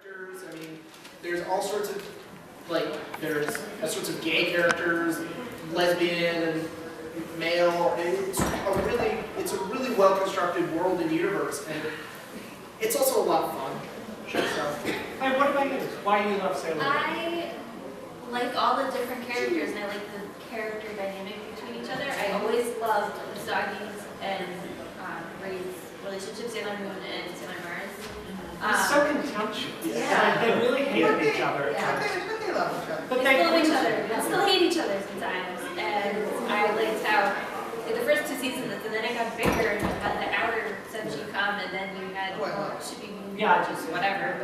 Characters, I mean, there's all sorts of, like, there's all sorts of gay characters, lesbian and male, and it's a really well-constructed world and universe, and it's also a lot of fun. So. Hey, what about you? Why do you love Sailor Moon? I like all the different characters, and I like the character dynamic between each other. I always loved Usagi's and Ray's relationship, Sailor Moon and Sailor Mars. It's so contemptuous. Yeah. They really hated each other. Yeah. But they love each other. But They still love each other. They still hate each other sometimes. And I liked how in the first 2 seasons, and then it got bigger, and you had the outer Senshi come, and then you had shipping, just whatever.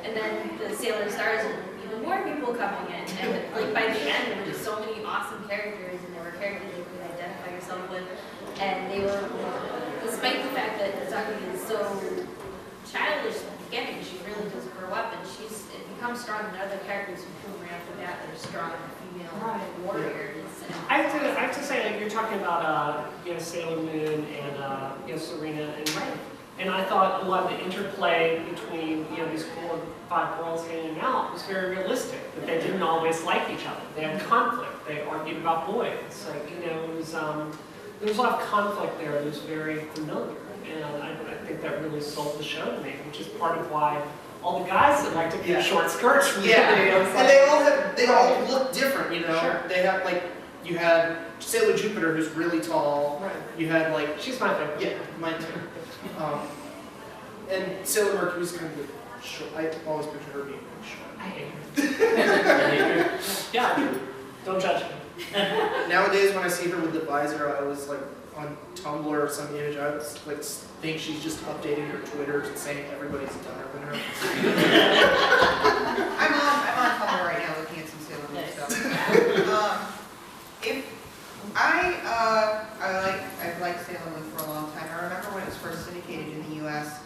And then the Sailor Stars, and even more people coming in. And like by the end, there were just so many awesome characters, and there were characters you could identify yourself with. And they were, despite the fact that Saki is so childish in the beginning, she really does grow up, and it becomes strong, and other characters who prove right after that they're strong female warriors. I have to say, like, you're talking about Sailor Moon and Serena and Ray. And I thought a lot of the interplay between these 4 or 5 girls hanging out was very realistic. That they didn't always like each other. They had conflict. They argued about boys. So it was there was a lot of conflict there that was very familiar. And I think that really sold the show to me, which is part of why all the guys that like to keep short skirts from And they all look different, Sure. They have, like, you had Sailor Jupiter, who's really tall. Right. You had, like, She's my favorite. yeah, mine too. And Sailor Mercury's kind of short. I always picture her being short. I hate her. Yeah, don't judge me. Nowadays, when I see her with the visor, I was like on Tumblr or some image. I was like think she's just updating her Twitter and saying everybody's dumber than her. I'm on Tumblr right now looking at some Sailor Moon stuff. I've liked Sailor Moon for a long time. I remember when it was first syndicated in the U.S.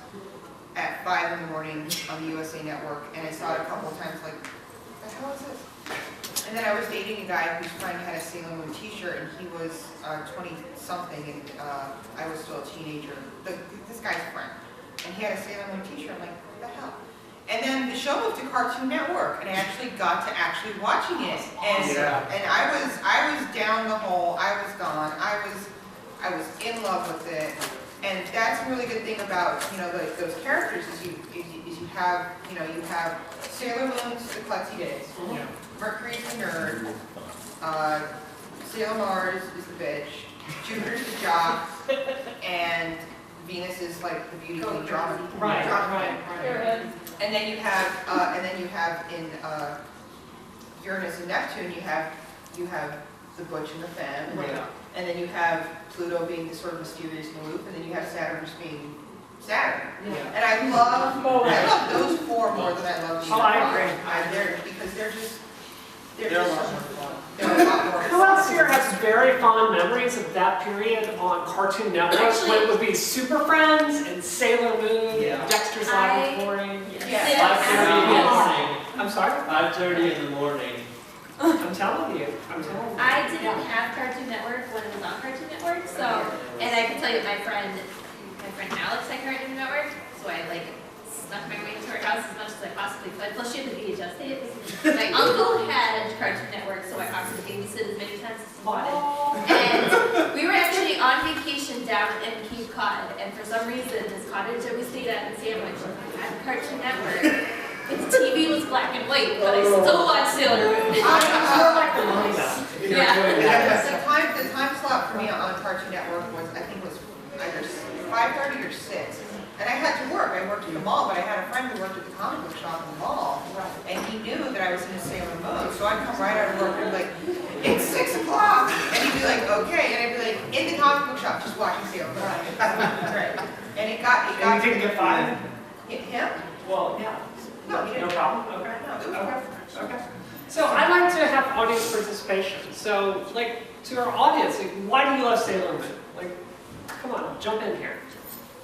at 5 in the morning on the USA Network, and I saw it a couple of times. Like, what the hell is this? And then I was dating a guy whose friend had a Sailor Moon T-shirt, and he was 20-something, and I was still a teenager. This guy's friend, and he had a Sailor Moon T-shirt. I'm like, what the hell? And then the show moved to Cartoon Network, and I actually got to watching it. And I was down the hole. I was gone. I was in love with it. And that's a really good thing about those characters is you have Sailor Moon's the klutzy days. Yeah. Mercury's the nerd. Sailor Mars is the bitch. Jupiter's the jock. And Venus is like the beauty queen drama. Right. And then you have in Uranus and Neptune, you have the butch and the femme. Yeah. And then you have Pluto being the sort of mysterious and aloof, and then you have Saturn just being Saturn. Yeah. And I love those 4 more than I love the other I agree. Because they're They're a just lot more fun. they're a lot more Who else here has very fond memories of that period on Cartoon Network when it would be Super Friends and Sailor Moon, Dexter's Laboratory? Yeah. 5:30 in the morning. I'm sorry? 5:30 in the morning. I'm telling you. I didn't have Cartoon Network when it was on Cartoon Network, so, and I can tell you my friend Alex had Cartoon Network, so I snuck my way into her house as much as I possibly could. Plus she had the VHS tapes. My uncle had Cartoon Network, so I offered to babysit as many times as he wanted. And we were actually on vacation down in Cape Cod, and for some reason this cottage that we stayed at in Sandwich had Cartoon Network. The TV was black and white, but I still watched Sailor Moon. The time slot for me on Cartoon Network was, I think it was either 5:30 or 6. And I had to work. I worked at the mall, but I had a friend who worked at the comic book shop in the mall. And he knew that I was in a Sailor Moon. So I'd come right out of work and be like, it's 6 o'clock. And he'd be like, okay. And I'd be like, in the comic book shop, just watching Sailor Moon. Right. And it got. And you didn't get fired? Him? Well, yeah. No, he didn't. No problem? Okay. No, it was Okay. So I like to have audience participation. So, like, to our audience, like, why do you love Sailor Moon? Like, come on, jump in here.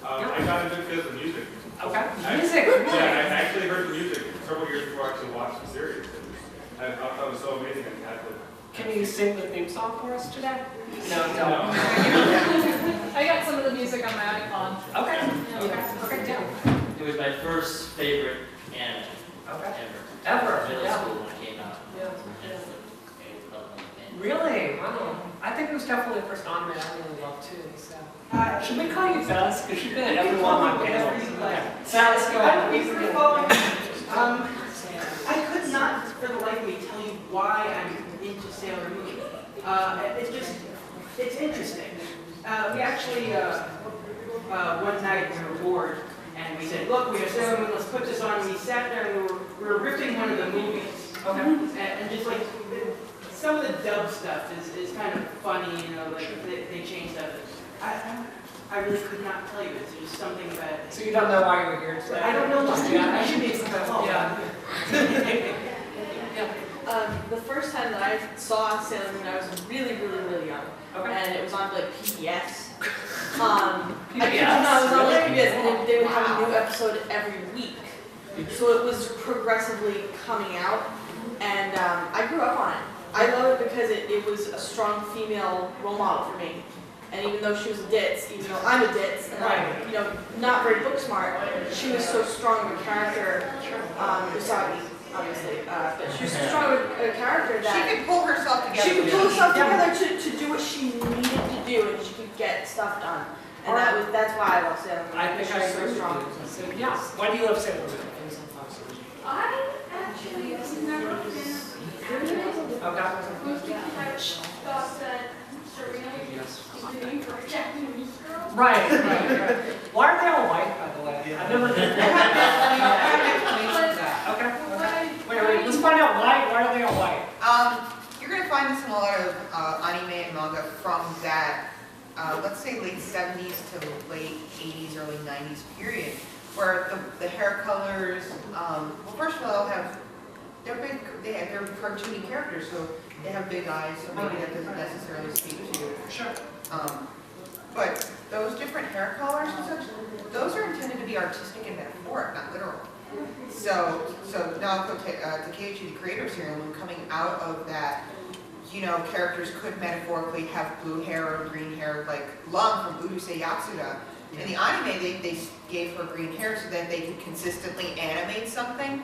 I got into it because of music. Okay. Music, really? Yeah, I actually heard the music several years before I actually watched the series. I thought it was so amazing and had to. Can you sing the theme song for us today? No, No. don't. I got some of the music on my iPod. Okay. Okay, yeah. It was my first favorite anime Okay. ever. Ever? Middle Yeah. school when it came out. Yeah. And Really? Wow. I think it was definitely the first anime I really loved too. So. Should we call you Fez? Because you've been at every one of my panels. Okay. So let's go ahead. I could not, for the life of me, tell you why I'm into Sailor Moon. It's interesting. We actually, one night we were bored, and we said, look, we have Sailor Moon, let's put this on. And we sat there and we were ripping one of the movies. Okay. And just like, some of the dub stuff is kind of funny, you know, like they change stuff. I really could not tell you, it's just something about it. So you don't know why you're here today? I don't know why. I should be some help. Yeah. The first time that I saw Sailor Moon, I was really young, Okay. and it was on like PBS. PBS? I was on like PBS, and they would have a new episode every week. So it was progressively coming out, and I grew up on it. I love it because it was a strong female role model for me. And even though she was a ditz, even though I'm a ditz, and I'm, you know, not very book smart, she was so strong of a character. Usagi, obviously, but she was so strong of a character She that could pull herself together. she could pull herself together to do what she needed to do, and she could get stuff done. And that's why I love Sailor Moon. I think I She's agree so strong. with you. So, yeah. Why do you love Sailor Moon? I actually have never been an anime, Okay. mostly because I thought that Serena was the name for a Japanese girl. Right. Why are they all white, by the way? I never did Okay. Wait, let's find out why are they all white? You're going to find this in a lot of anime and manga from that, let's say late 70s to late 80s, early 90s period, where the hair colors, well, first of all, they're cartoony characters, so they have big eyes, so maybe that doesn't necessarily speak to you. Sure. But those different hair colors and such, those are intended to be artistic and metaphoric, not literal. So Naoko Takeuchi, the creator of Sailor Moon, coming out of that, you know, characters could metaphorically have blue hair or green hair, like Lum from Urusei Yatsura. In the anime, they gave her green hair so that they could consistently animate something.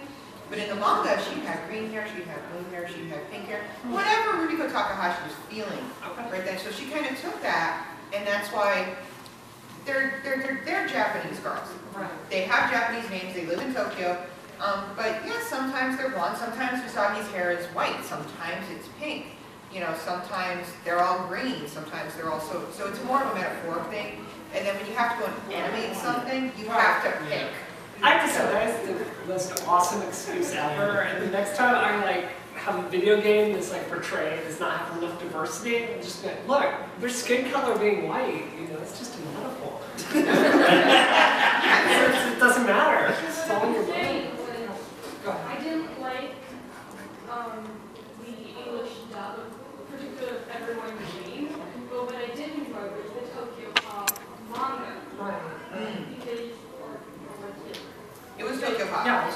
But in the manga, she'd have green hair, she'd have blue hair, she'd have pink hair, whatever Rumiko Takahashi was feeling right then. So she kind of took that, and that's why they're Japanese girls. Right. They have Japanese names, they live in Tokyo, but yeah, sometimes they're blonde, sometimes Usagi's hair is white, sometimes it's pink. You know, sometimes they're all green, sometimes they're all so it's more of a metaphoric thing. And then when you have to go and animate something, you have to pick. I have to say that is the most awesome excuse ever. And the next time I like have a video game that's like portrayed does not have enough diversity, I'm just like, look, their skin color being white, you know, it's just a metaphor. It doesn't matter. It's all in your brain. Go ahead. I didn't like the English dub, particularly of everyone in the game, but what I did enjoy was the Tokyo Pop manga. Right. Because, It was Tokyo Pop. Yeah.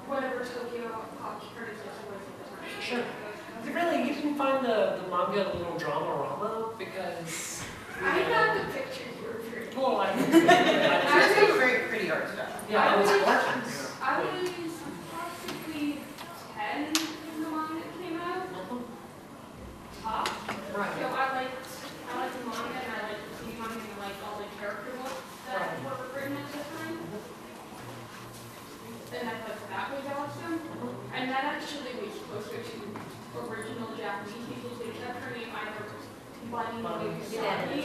whatever Tokyo Pop characters was at the time. Sure. Really, you didn't find the manga a little drama-rama? Because... I got the pictures you were pretty. Well, I Just have very pretty art style. yeah, it was gorgeous. I was possibly 10 when the manga came out. Top. Right. So I liked the manga and I liked the TV manga and I liked all the character books that were written at the time. And I thought that was awesome. And that actually was closer to original Japanese because they kept her name either Bunny or Usagi,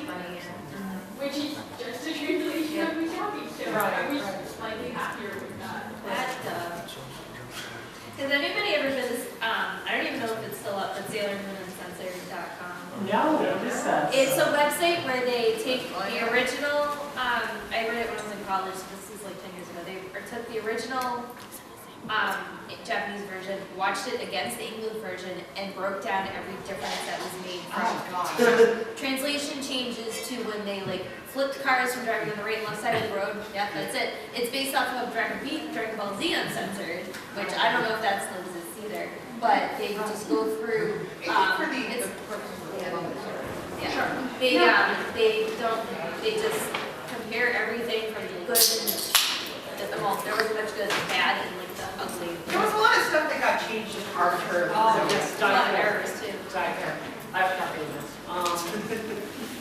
which is just a translation of Usagi. So I was slightly happier with that. Has anybody ever been this, I don't even know if it's still up, but SailorMoonUncensored.com. No, what is that? It's a website where they take the original I read it when I was in college, this is like 10 years ago. They took the original Japanese version, watched it against the English version, and broke down every difference that was made from translation changes to when they like flipped cars from driving on the right and left side of the road. Yeah, that's it. It's based off of Dragon Ball Z Uncensored, which I don't know if that still exists either. But they just go through. For the It's purposes of the yeah. They just compare everything from the good and well, there was much good and bad and like the ugly. There was a lot of stuff that got changed arbitrarily. Oh, yes, A lot of Diane. errors too. Diane. I have a copy of this.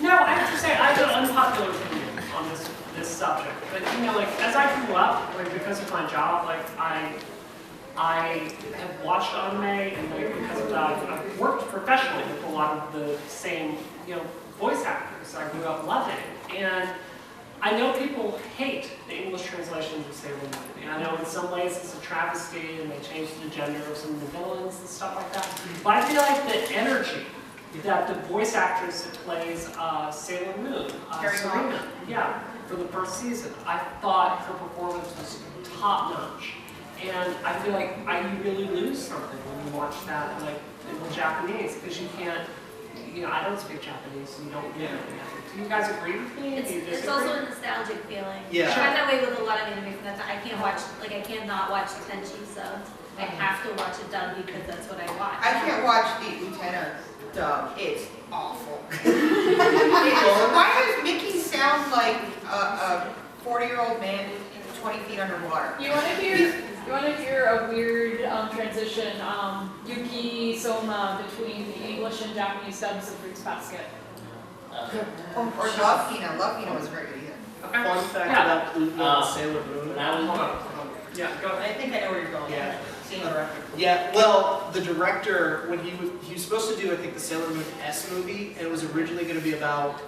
No, I have to say, I have an unpopular opinion on this subject. But you know, like, as I grew up, like, because of my job, like, I have watched anime, and like, because of that, I've worked professionally with a lot of the same, you know, voice actors I grew up loving. And I know people hate the English translations of Sailor Moon. And I know in some ways it's a travesty, and they changed the gender of some of the villains and stuff like that. But I feel like the energy that the voice actress that plays Sailor Moon, Serena, yeah, for the first season, I thought her performance was top notch. And I feel like you really lose something when you watch that, like in the Japanese, because you can't. You know, I don't speak Japanese, so you don't get it. Do you guys agree with me? Do you It's disagree? also a nostalgic feeling. Yeah. I find that way with a lot of anime from that time. I can't watch, like I cannot watch Tenchi subs. I have to watch it dubbed because that's what I watch. I can't watch the Lieutenant dub. It's awful. Why does Mickey sound like a 40-year-old man 20 feet underwater? You want to hear a weird transition? Yuki Soma between the English and Japanese subs of Fruits Basket. Or Love Hina. Love Hina was very good either. Fun fact Yeah. about Pluto and Sailor Moon. When I was Hold on. Yeah, go ahead. I think I know where you're going. Yeah. Same director. Yeah, well, the director, when he was supposed to do, I think, the Sailor Moon S movie, and it was originally going to be about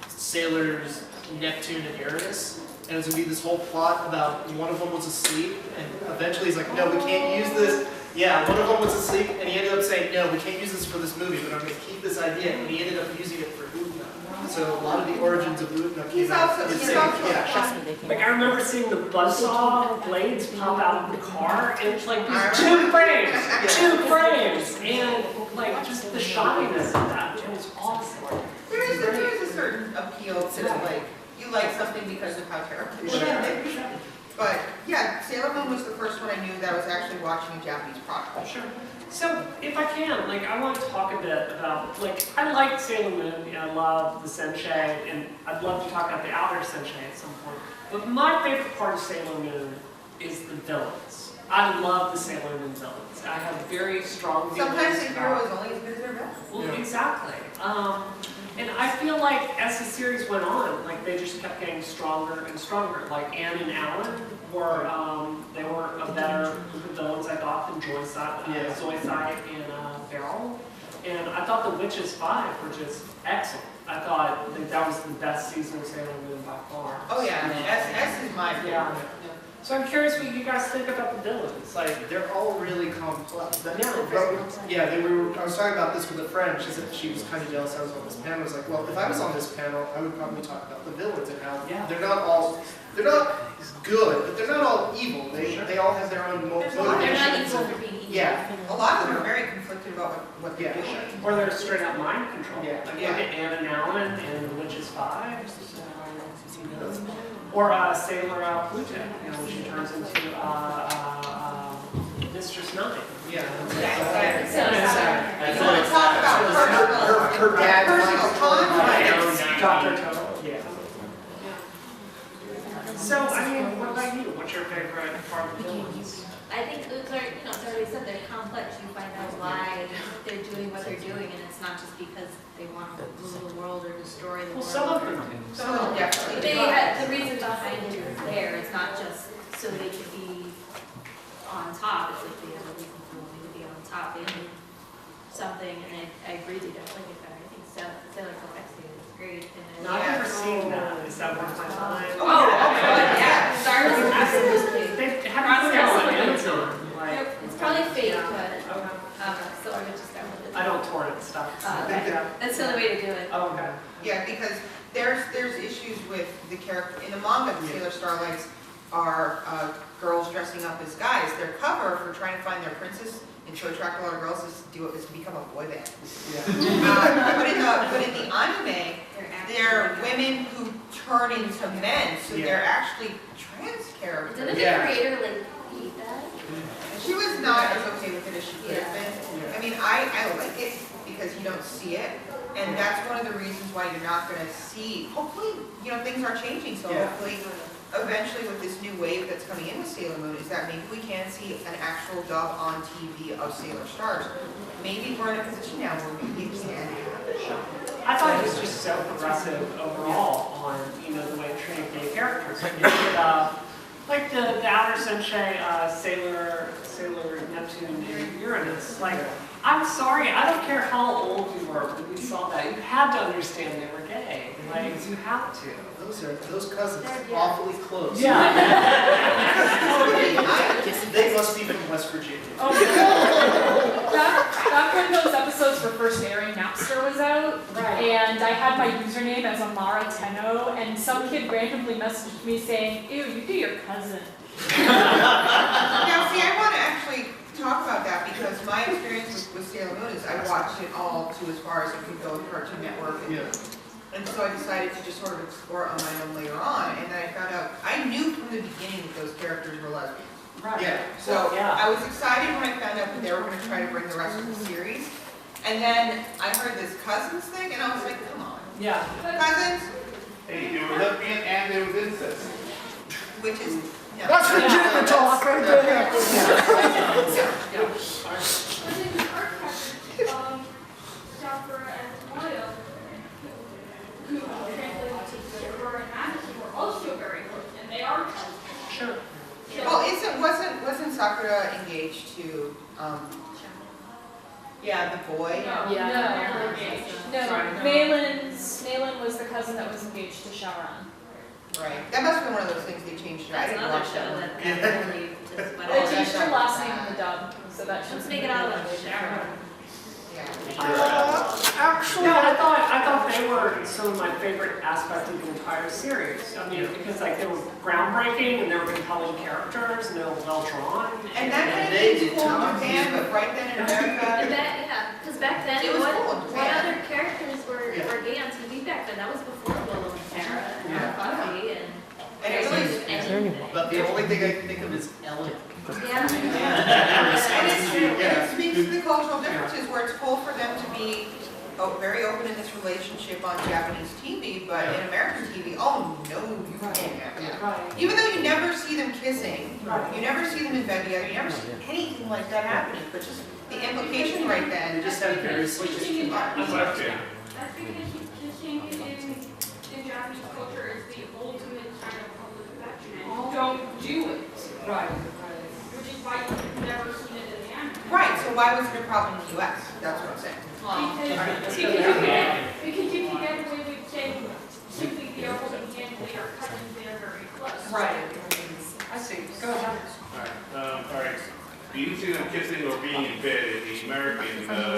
sailors Neptune and Uranus, and it was going to be this whole plot about one of them was asleep, and eventually he's like, no, we can't use this. Yeah, one of them was asleep, and he ended up saying, no, we can't use this for this movie, but I'm going to keep this idea, and he ended up using it for Utna. So a lot of the origins of Utna came out. Like I remember seeing the buzzsaw blades pop out of the car, and it's like these two frames, and like just the shoddiness of that, it was awesome. There is a certain appeal to like, you like something because of how terrible it is. But yeah, Sailor Moon was the first one I knew that I was actually watching a Japanese product. Sure. So, if I can, like, I want to talk a bit about, like, I like Sailor Moon, and I love the Sensei, and I'd love to talk about the outer Sensei at some point. But my favorite part of Sailor Moon is the villains. I love the Sailor Moon villains. I have very strong feelings Sometimes the hero about. is only as good as their villain. Well, Yeah. exactly. And I feel like as the series went on, like they just kept getting stronger and stronger. Like Anne and Alan were, they were a better group of villains, I thought, than Zoisite and Beryl. And I thought the Witches 5 were just excellent. I thought that was the best season of Sailor Moon by far. Oh yeah, S is my favorite. Yeah. So I'm curious what you guys think about the villains. Like, They're all really complex. Yeah. I was talking about this with a friend. She said she was kind of jealous I was on this panel. I was like, well, if I was on this panel, I would probably talk about the villains and how they're not good, but they're not all evil. They all have their own motivations. They're not equal for being equal. Yeah. A lot of them are very conflicted about what they're Yeah. doing. or they're straight up mind control. Yeah. Like look at Anne and Alan and the Witches 5. Or Sailor Pluto, you know, when she turns into Mistress 9. Yeah. You want to talk about Her dad personal conflict. Dr. Total. Yeah. So, I mean, what about you? What's your favorite part of the villains? I think it's already said they're complex. You find out why they're doing what they're doing, and it's not just because they want to rule the world or destroy the Well, world. some of them do. Some of them definitely. They had the reason behind it is there. It's not just so they could be on top. It's like they have a reason for wanting to be on top. They need something, and I agree they definitely get better. I think Sailor Complexity is great. And No, I've never seen that. Is that worth my time? Oh, yeah. Star Wars is absolutely. They haven't put it on Amazon. Like, It's probably fake, but okay. so I would just go with it. I don't torrent stuff. So That's the only way to do it. Oh, okay. Yeah, because there's issues with the character, in the manga, the Sailor Starlights are girls dressing up as guys. Their cover for trying to find their princess and to attract a lot of girls is to become a boy band. But in the anime, they're women who turn into men, so they're actually trans characters. Didn't the creator like hate that? She was not as okay with it as she could have been. I mean, I like it because you don't see it, and that's one of the reasons why you're not going to see. Hopefully, things are changing, so hopefully, eventually, with this new wave that's coming in with Sailor Moon, is that maybe we can see an actual dub on TV of Sailor Stars. Maybe we're in a position now where we can have a show. I thought it was just so progressive overall on, the way it treated gay characters. Like, you did, like the outer sensei, Sailor Neptune and Uranus. Like, I'm sorry, I don't care how old you were when you saw that. You had to understand they were gay. Like, you have to. Those cousins awfully close. Yeah. They must be from West Virginia. Back when those episodes were first airing, Napster was out, and I had my username as Amara Tenno, and some kid randomly messaged me saying, "Ew, you do your cousin." Now, see, I want to actually talk about that because my experience with Sailor Moon is I watched it all to as far as it could go with Cartoon Network. And so I decided to just sort of explore it on my own later on, and then I found out, I knew from the beginning that those characters were lesbian. Right. Yeah. So I was excited when I found out that they were going to try to bring the rest of the series. And then I heard this cousins thing, and I was like, come on. Yeah. Cousins? Hey, they were lesbian and there was incest. Which is, no. That's legitimate talk right there. But in the art package, Sakura and Maya, who translated to Sakura and Madison, were also very close, and they are cousins. Sure. Well, wasn't Sakura engaged to, the boy? No, Yeah. they were engaged. No, Malin was the cousin that was engaged to Sharon. Right. That must have been one of those things they changed. I That's didn't another watch that show one. that really just went They on. changed her last name in the dub, so that Let's should make it all about Sharon. Actually, No, I thought they were some of my favorite aspects of the entire series. I mean, because like they were groundbreaking and they were compelling characters and they were well drawn. And that kind of They thing's did cool in tons. Japan, but right then in And America, because back then, It was what cool in Japan. other characters were Yeah. gay on TV back then? That was before Willow and Tara and Buffy and. and it really, but the only thing I can think of is Ellen. Yeah. and it speaks to the cultural differences where it's cool for them to be very open in this relationship on Japanese TV, but in American TV, oh no, you can't have that. Right. Even though you never see them kissing, Right. you never see them in bed together, you never see anything like that happening, but just the implication right then. They just have very switches too much. That's lesbian. That's because kissing in Japanese culture is the ultimate kind of public affection, and you don't do it. Right. Which is why you've never seen it in the anime. Right, so why was it a problem in the US? That's what I'm saying. Because you can get away with saying simply they are holding hands, they are cousins, they are very close. Right. I see. Go ahead. All right. Do you see them kissing or being in bed in the American anime, American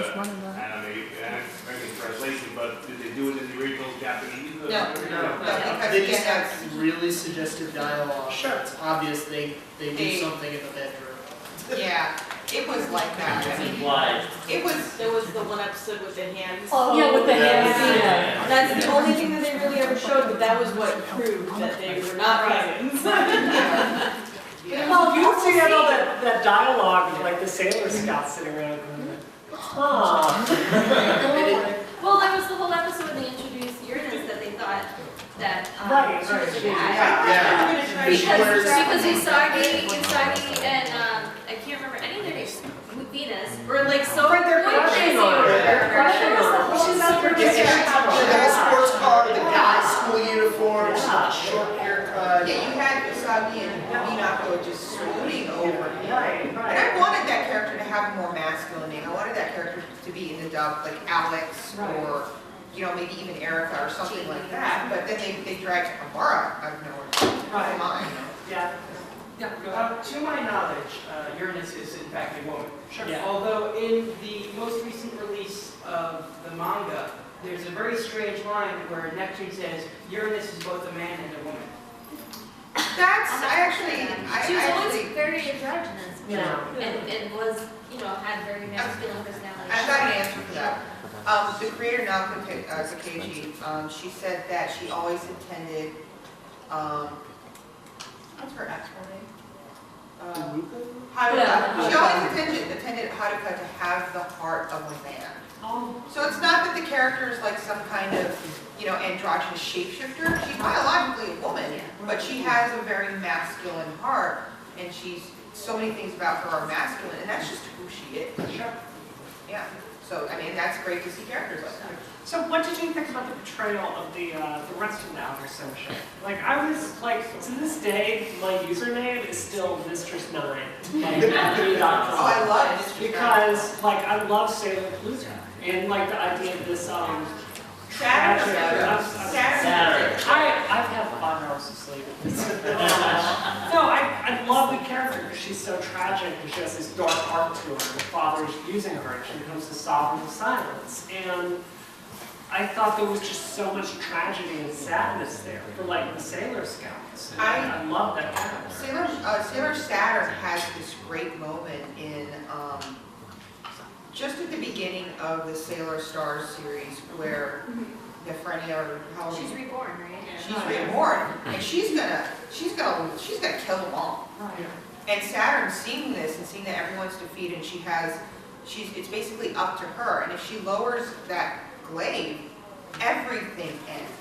translation, but did they do it in the original Japanese? No. Because They just again, have really suggestive dialogue. Sure. It's obvious they do They- something in the bedroom. yeah, it was like that. I It's mean, implied. it was, There was the one episode with the hands. Yeah, with the hands. Yeah. That's the only thing that they really ever showed, but that was what proved that they were not cousins. Well, you see all that dialogue of like the Sailor Scouts sitting around going, huh. Well, there was the whole episode when they introduced Uranus that they thought that Right, she was a right. guy. Yeah. Because Usagi and I can't remember any of their names. Venus were like so Right, they're crushing on her. They're crushing on her. She's not her Yeah, she had a sports car, the guy's school uniform, Yeah. short haircut. yeah, you had Usagi and Minako just swooning over him. Right, And right. I wanted that character to have a more masculine name. I wanted that character to be in the dub, like Alex Right. or, maybe even Erica or something like that. But then they dragged Amara out of nowhere. Right. Come on. Yeah. Yeah, go ahead. To my knowledge, Uranus is in fact a woman. Sure. Although in the most recent release of the manga, there's a very strange line where Neptune says Uranus is both a man and a woman. She was always very androgynous, Yeah. and was, had very masculine personality. I've got an answer for that. The creator, Naoko Takeishi, she said that she always intended, what's her actual name? Haruka. She always intended Haruka to have the heart of a man. Oh. So it's not that the character is like some kind of, androgynous shapeshifter. She's biologically a woman, but she has a very masculine heart, and so many things about her are masculine, and that's just who she is. Sure. Yeah. So, that's great to see characters like that. So what did you think about the portrayal of the rest of the outer censorship? Like, I was like, to this day, my username is still Mistress9. Like, Oh, I love it. because, like, I love Sailor Blues. And, like, the idea of this, Saturn. I've had 5 hours of sleep. No, I love the character because she's so tragic and she has this dark arc to her. And the father's using her and she becomes the sovereign of silence. And I thought there was just so much tragedy and sadness there for like the Sailor Scouts. And I love that character. Sailor Saturn has this great moment in just at the beginning of the Sailor Stars series where Nephrenia, or how old She's is she? reborn, right? She's reborn, and she's gonna kill them all. And Saturn seeing this and seeing that everyone's defeated, and it's basically up to her. And if she lowers that glaive, everything ends.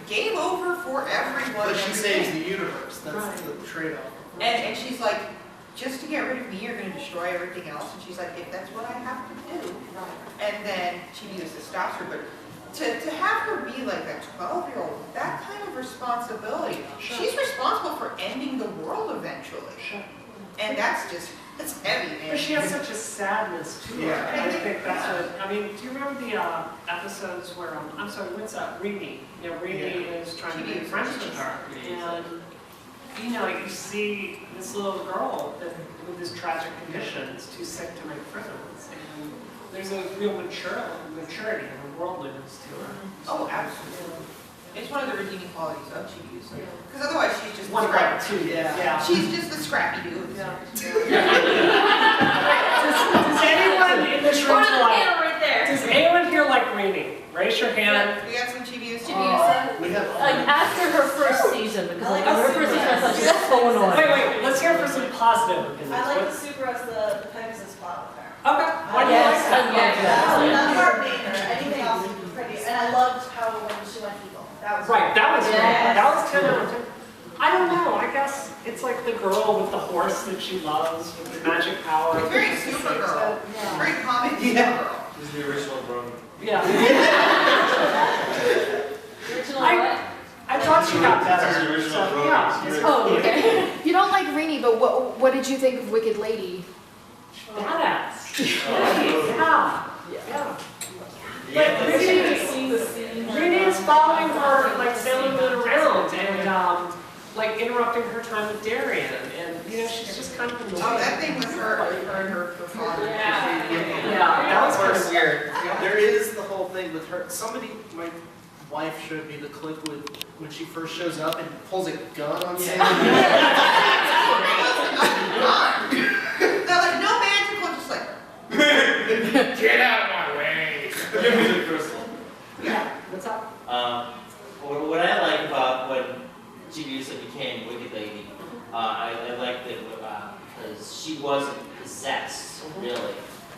Game over for everyone. But she saves the universe. That's the trade-off. And she's like, just to get rid of me, you're going to destroy everything else. And she's like, if that's what I have to do. And then Chibiusa stops her. But to have her be like a 12-year-old, that kind of responsibility, she's responsible for ending the world eventually. And that's heavy, man. But she has such a sadness to her. Yeah. And I think that's what, do you remember the episodes where, I'm sorry, what's that, Rini? Rini is trying to be friends with her. And, you see this little girl with this tragic condition is too sick to make friends. And there's a real maturity and worldliness to her. Oh, absolutely. It's one of the redeeming qualities of Chibiusa. Because otherwise she's just One right, two, Yeah. She's just the scrappy dude. Does anyone in this room right there. does anyone here like Rini? Raise your hand. We got some Chibiusa. We have. Like after her first season, because like on her first season, I thought she was so annoying. Wait, let's hear for some positive opinions. I like the What's- super as the Pegasus plot with her. Okay. Why do you like Yes, that? I love that. Not heartbeat or anything else was pretty. And I loved how when she went evil. That was Right, that was great. Yes. That was 10 out of 10. I don't know, I guess it's like the girl with the horse that she loves, with the magic power. It's very Supergirl. Yeah. Very comic Supergirl. This is the original Roman. Yeah. Original I- what? I thought she got better. This is the original So, Roman. yeah. Oh, okay. You don't like Rini, but what did you think of Wicked Lady? Badass. Yeah. But Rini is following her, like sailing it around and like interrupting her time with Darian. And, she's just kind of annoying. Oh, that thing with her and her father. Yeah, that was kind of weird. There is the whole thing with her. My wife showed me the clip when she first shows up and pulls a gun on Sam. They're like, no magical, just like, Get out of my way! Give me the crystal. Yeah, what's up? What I like about when Chibiusa became Wicked Lady, I liked it because she wasn't possessed, really.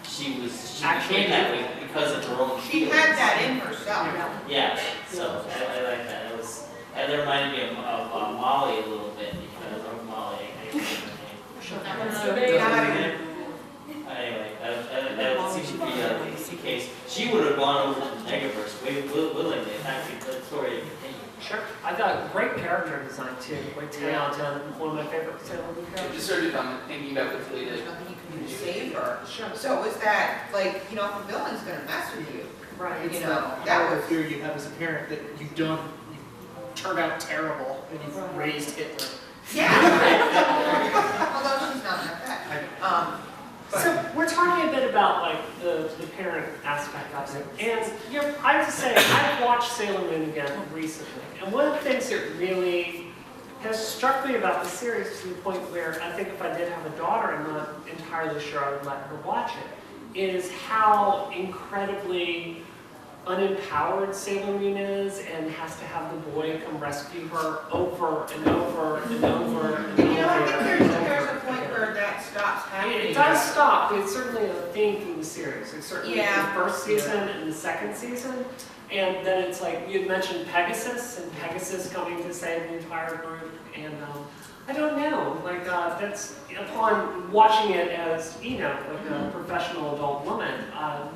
She became that way because of her own she feelings. had that in herself. Yeah, so I like that. That reminded me of Molly a little bit because of Molly. I can't remember her name. Anyway, that seems to be the case. She would have gone over to the Megaverse way willingly if actually the story had continued. Sure. I thought great character design too. Like 10 out of 10. One of my favorite Sailor Moon I characters. just started thinking about what they There's did. nothing you can do to save her. Sure. So it was that, like, if a villain's gonna mess with you, Right. It's that that was. fear you have as a parent that you turned out terrible and you've raised Hitler. Yeah. Although she's not like that. So we're talking a bit about like the parent aspect of it, and I have to say I've watched Sailor Moon again recently, and one of the things that really has struck me about the series to the point where I think if I did have a daughter, I'm not entirely sure I would let her watch it, is how incredibly unempowered Sailor Moon is and has to have the boy come rescue her over and over and over and over. You know, I think there's a point where that stops happening. It does stop, but it's certainly a theme through the series. It's certainly Yeah. the first season and the second season. And then it's like, you had mentioned Pegasus, and Pegasus coming to save the entire group. And I don't know, like that's, upon watching it as, like a professional adult woman,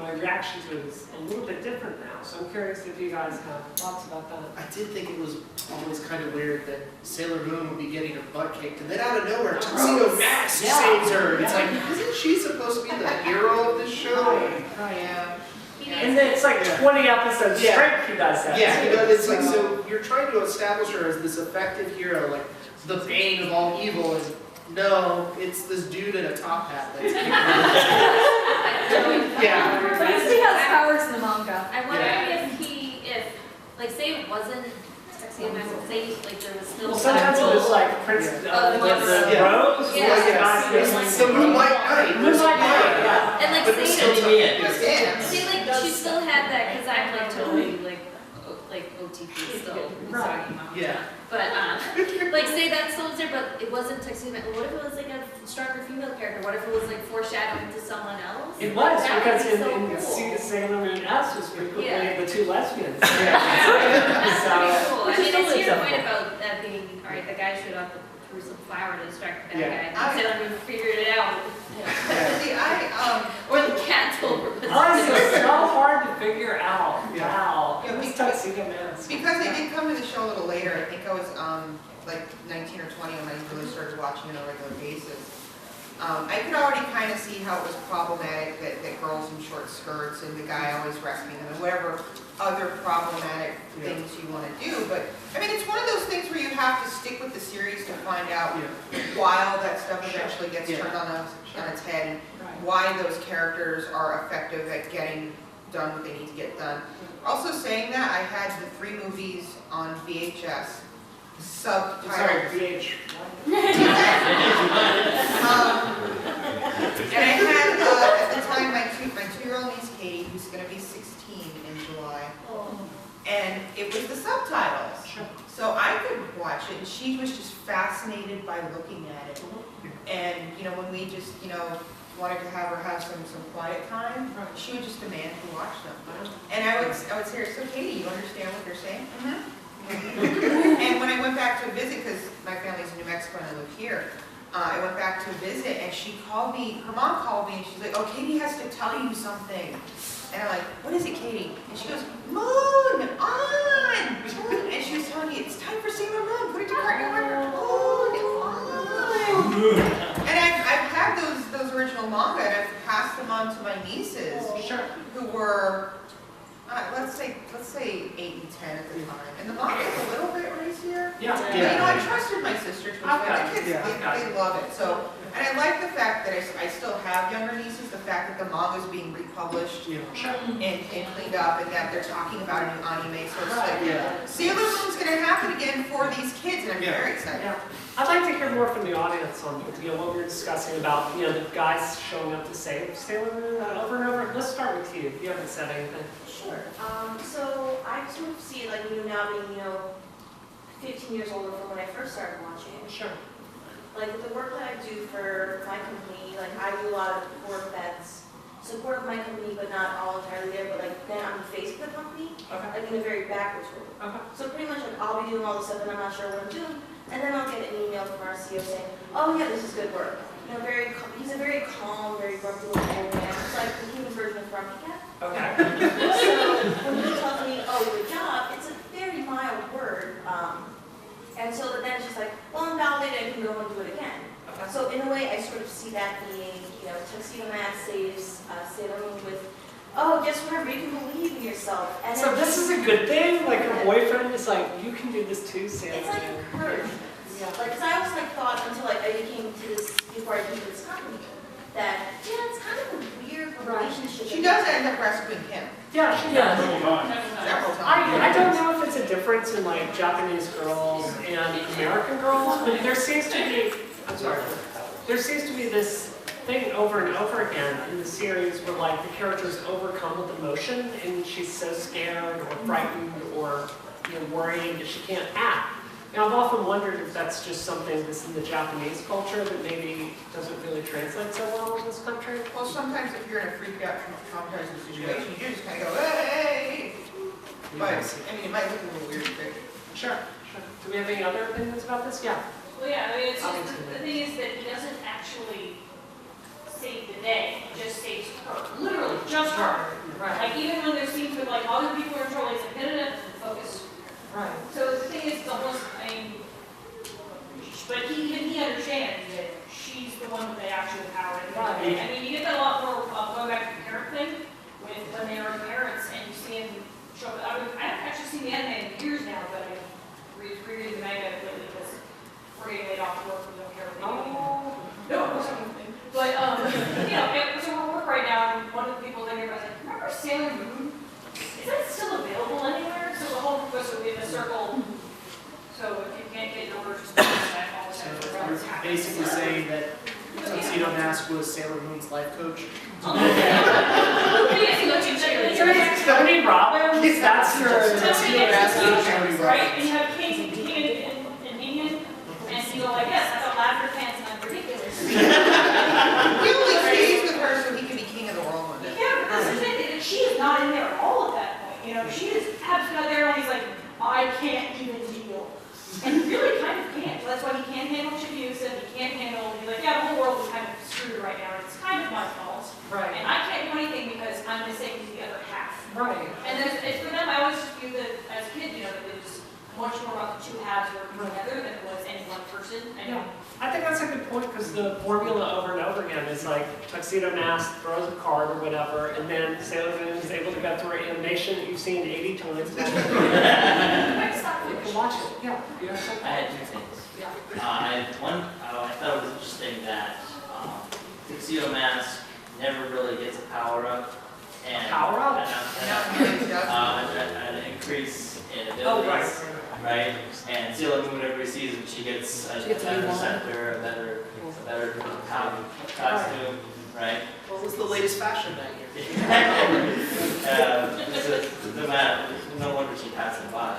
my reaction to it is a little bit different now. So I'm curious if you guys have thoughts about that. I did think it was always kind of weird that Sailor Moon would be getting her butt kicked, and then out of nowhere, Tuxedo Max saves her. It's like, isn't she supposed to be the hero of this show? Yeah. And then it's like 20 episodes straight he does that. Yeah, it's like, so you're trying to establish her as this effective hero, like the bane of all evil, and no, it's this dude in a top hat that's yeah. But you see how it powers in the manga. I wonder if, like, say it wasn't Tuxedo Mask, say, like, there was still. Well, sometimes it was like Prince, the Rose, It's the Moonlight Knight. Moonlight Knight, yeah. And like, But it's say, still say, like, she still had that, because I'm like totally, like OTP still, Right. Yeah. but, like, say that still was there, but it wasn't Tuxedo Mask. What if it was like a stronger female character? What if it was like foreshadowing to someone else? It was, That would because be in so the cool. Sailor Moon S was frequently Yeah. the two lesbians. That's pretty cool. I Which is mean, I see your totally point about that being, all right, the guy showed up threw some flour to distract the bad Yeah. guy. And Sailor Moon figured it out. See, Or the cat told her. Honestly, it's so hard to figure out. Yeah. Wow. Yeah, It's Tuxedo Mask. because I did come to the show a little later, I think I was like 19 or 20 when I really started watching it on a regular basis. I could already kind of see how it was problematic that girls in short skirts and the guy always rescuing them and whatever other problematic things you want to do. But I mean, it's one of those things where you have to stick with the series to find out why all that stuff eventually gets turned on its head and why those characters are effective at getting done what they need to get done. Also saying that, I had the 3 movies on VHS, subtitled. Sorry, VH. And I had, at the time, my 2-year-old niece Katie, who's going to be 16 in July, and it was the subtitles. So I could watch it, and she was just fascinated by looking at it. And, when we just, wanted to have her have some quiet time, she would just demand to watch them. And I would say, so Katie, you understand what they're saying? And when I went back to visit, because my family's in New Mexico and I live here, I went back to visit and she called me, her mom called me and she's like, oh, Katie has to tell you something. And I'm like, what is it, Katie? And she goes, Moon, on! And she was telling me, it's time for Sailor Moon, put it to Cartoon Network, Moon, on! And I've had those original manga and I've passed them on to my nieces, who were, let's say 8 and 10 at the time. And the manga's a little bit racier. Yeah. But, I trusted my sister to the kids, they love it. So, and I like the fact that I still have younger nieces, the fact that the manga's being republished and cleaned up, and that they're talking about a new anime. So it's like, Sailor Moon's going to happen again for these kids, and I'm very excited. Yeah. I'd like to hear more from the audience on what we were discussing about the guys showing up to save Sailor Moon over and over. Let's start with you. You haven't said anything. Sure. So I sort of see it like now being 15 years older from when I first started watching it. Sure. Like with the work that I do for my company, like I do a lot of work that's support of my company, but not all entirely there. But like then I'm the face of the company, like in a very backwards way. So pretty much like I'll be doing all the stuff and I'm not sure what I'm doing, and then I'll get an email from our CEO saying, "Oh yeah, this is good work." He's a very calm, very grumpy little old man. It's like the human version of Grumpy Cat. Okay. So when he tells me, "Oh, good job," it's a very mild word. And so but then it's just like, well, invalidated, I can go and do it again. So in a way, I sort of see that being, Tuxedo Mask saves Sailor Moon with, oh, just remember, you can believe in yourself. And So this is a good thing? Like her boyfriend is like, you can do this too, Sailor it's like Moon. encouragement. Like, because I always thought until I became to this, before I came to this company, that, yeah, it's kind of a weird relationship. She does end up rescuing him Yeah, she Yeah. does. several times. I don't know if it's a difference in like Japanese girls and American girls, but there seems to be, I'm sorry, there seems to be this thing over and over again in the series where like the character's overcome with emotion and she's so scared or frightened or worried that she can't act. And I've often wondered if that's just something that's in the Japanese culture that maybe doesn't really translate so well in this country. Well, sometimes if you're in a freaked out, traumatizing situation, you just kind of go, hey! But, I mean, it might look a little weird, but Sure. Do we have any other opinions about this? Yeah. Well, yeah, I mean, it's just, the thing is that he doesn't actually save the day, he just saves her, literally, just her. Right. Like, even when there's scenes with like other people are in trouble, he's like, no, focus. Right. So the thing is, it's almost, I mean, but even he understands that she's the one with the actual power. Right. I mean, you get that a lot more, going back to the parent thing, with when they are parents and you see him show up. I haven't actually seen the anime in years now, but I'm rereading the manga lately because we're getting laid off work, we don't care what they do anymore. No, but, so we're at work right now, and one of the people in here was like, remember Sailor Moon? Is that still available anywhere? So the whole professor will be in a circle, so if you can't get your orders, just all the time. You're basically saying that Tuxedo Mask was Sailor Moon's life coach. Tony Robbins? That's her. Tuxedo Mask is Tony Right, and Robbins. you have King and Minion, and you go like, yes, I got lavender pants and I'm ridiculous. he only stays with her so he can be king of the world one day. Yeah, but this is it, she is not in there at all at that point, she is absolutely not there, and he's like, I can't even deal. And he really kind of can't, so that's why he can't handle abuse, and he can't handle, he's like, yeah, the whole world is kind of screwed right now, and it's kind of my fault. Right. And I can't do anything because I'm the same as the other half. Right. And it's for them, I always just view that as a kid, that it was much more about the two halves working together than it was any one person. Yeah. I think that's a good point because the formula over and over again is like Tuxedo Mask throws a card or whatever, and then Sailor Moon is able to go through an animation that you've seen 80 times. You can watch it. Yeah. I had two things. I thought it was interesting that Tuxedo Mask never really gets a power up. And Power up? an increase in abilities. Right? And Sailor Moon, everybody sees it, she gets a better scepter, a better costume, right? What was the latest fashion that year? No wonder she passed it by.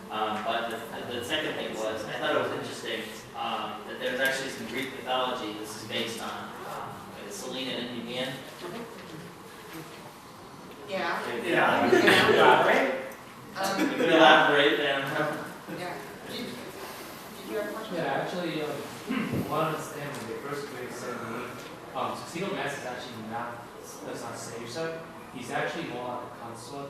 But the second thing was, I thought it was interesting that there's actually some Greek mythology this is based on Selena and Endymion. Yeah. Right? You could elaborate there. Yeah. Did you have a question? Yeah, actually, one understand when they first created Sailor Moon, Tuxedo Mask is actually does not save her. He's actually more like a consort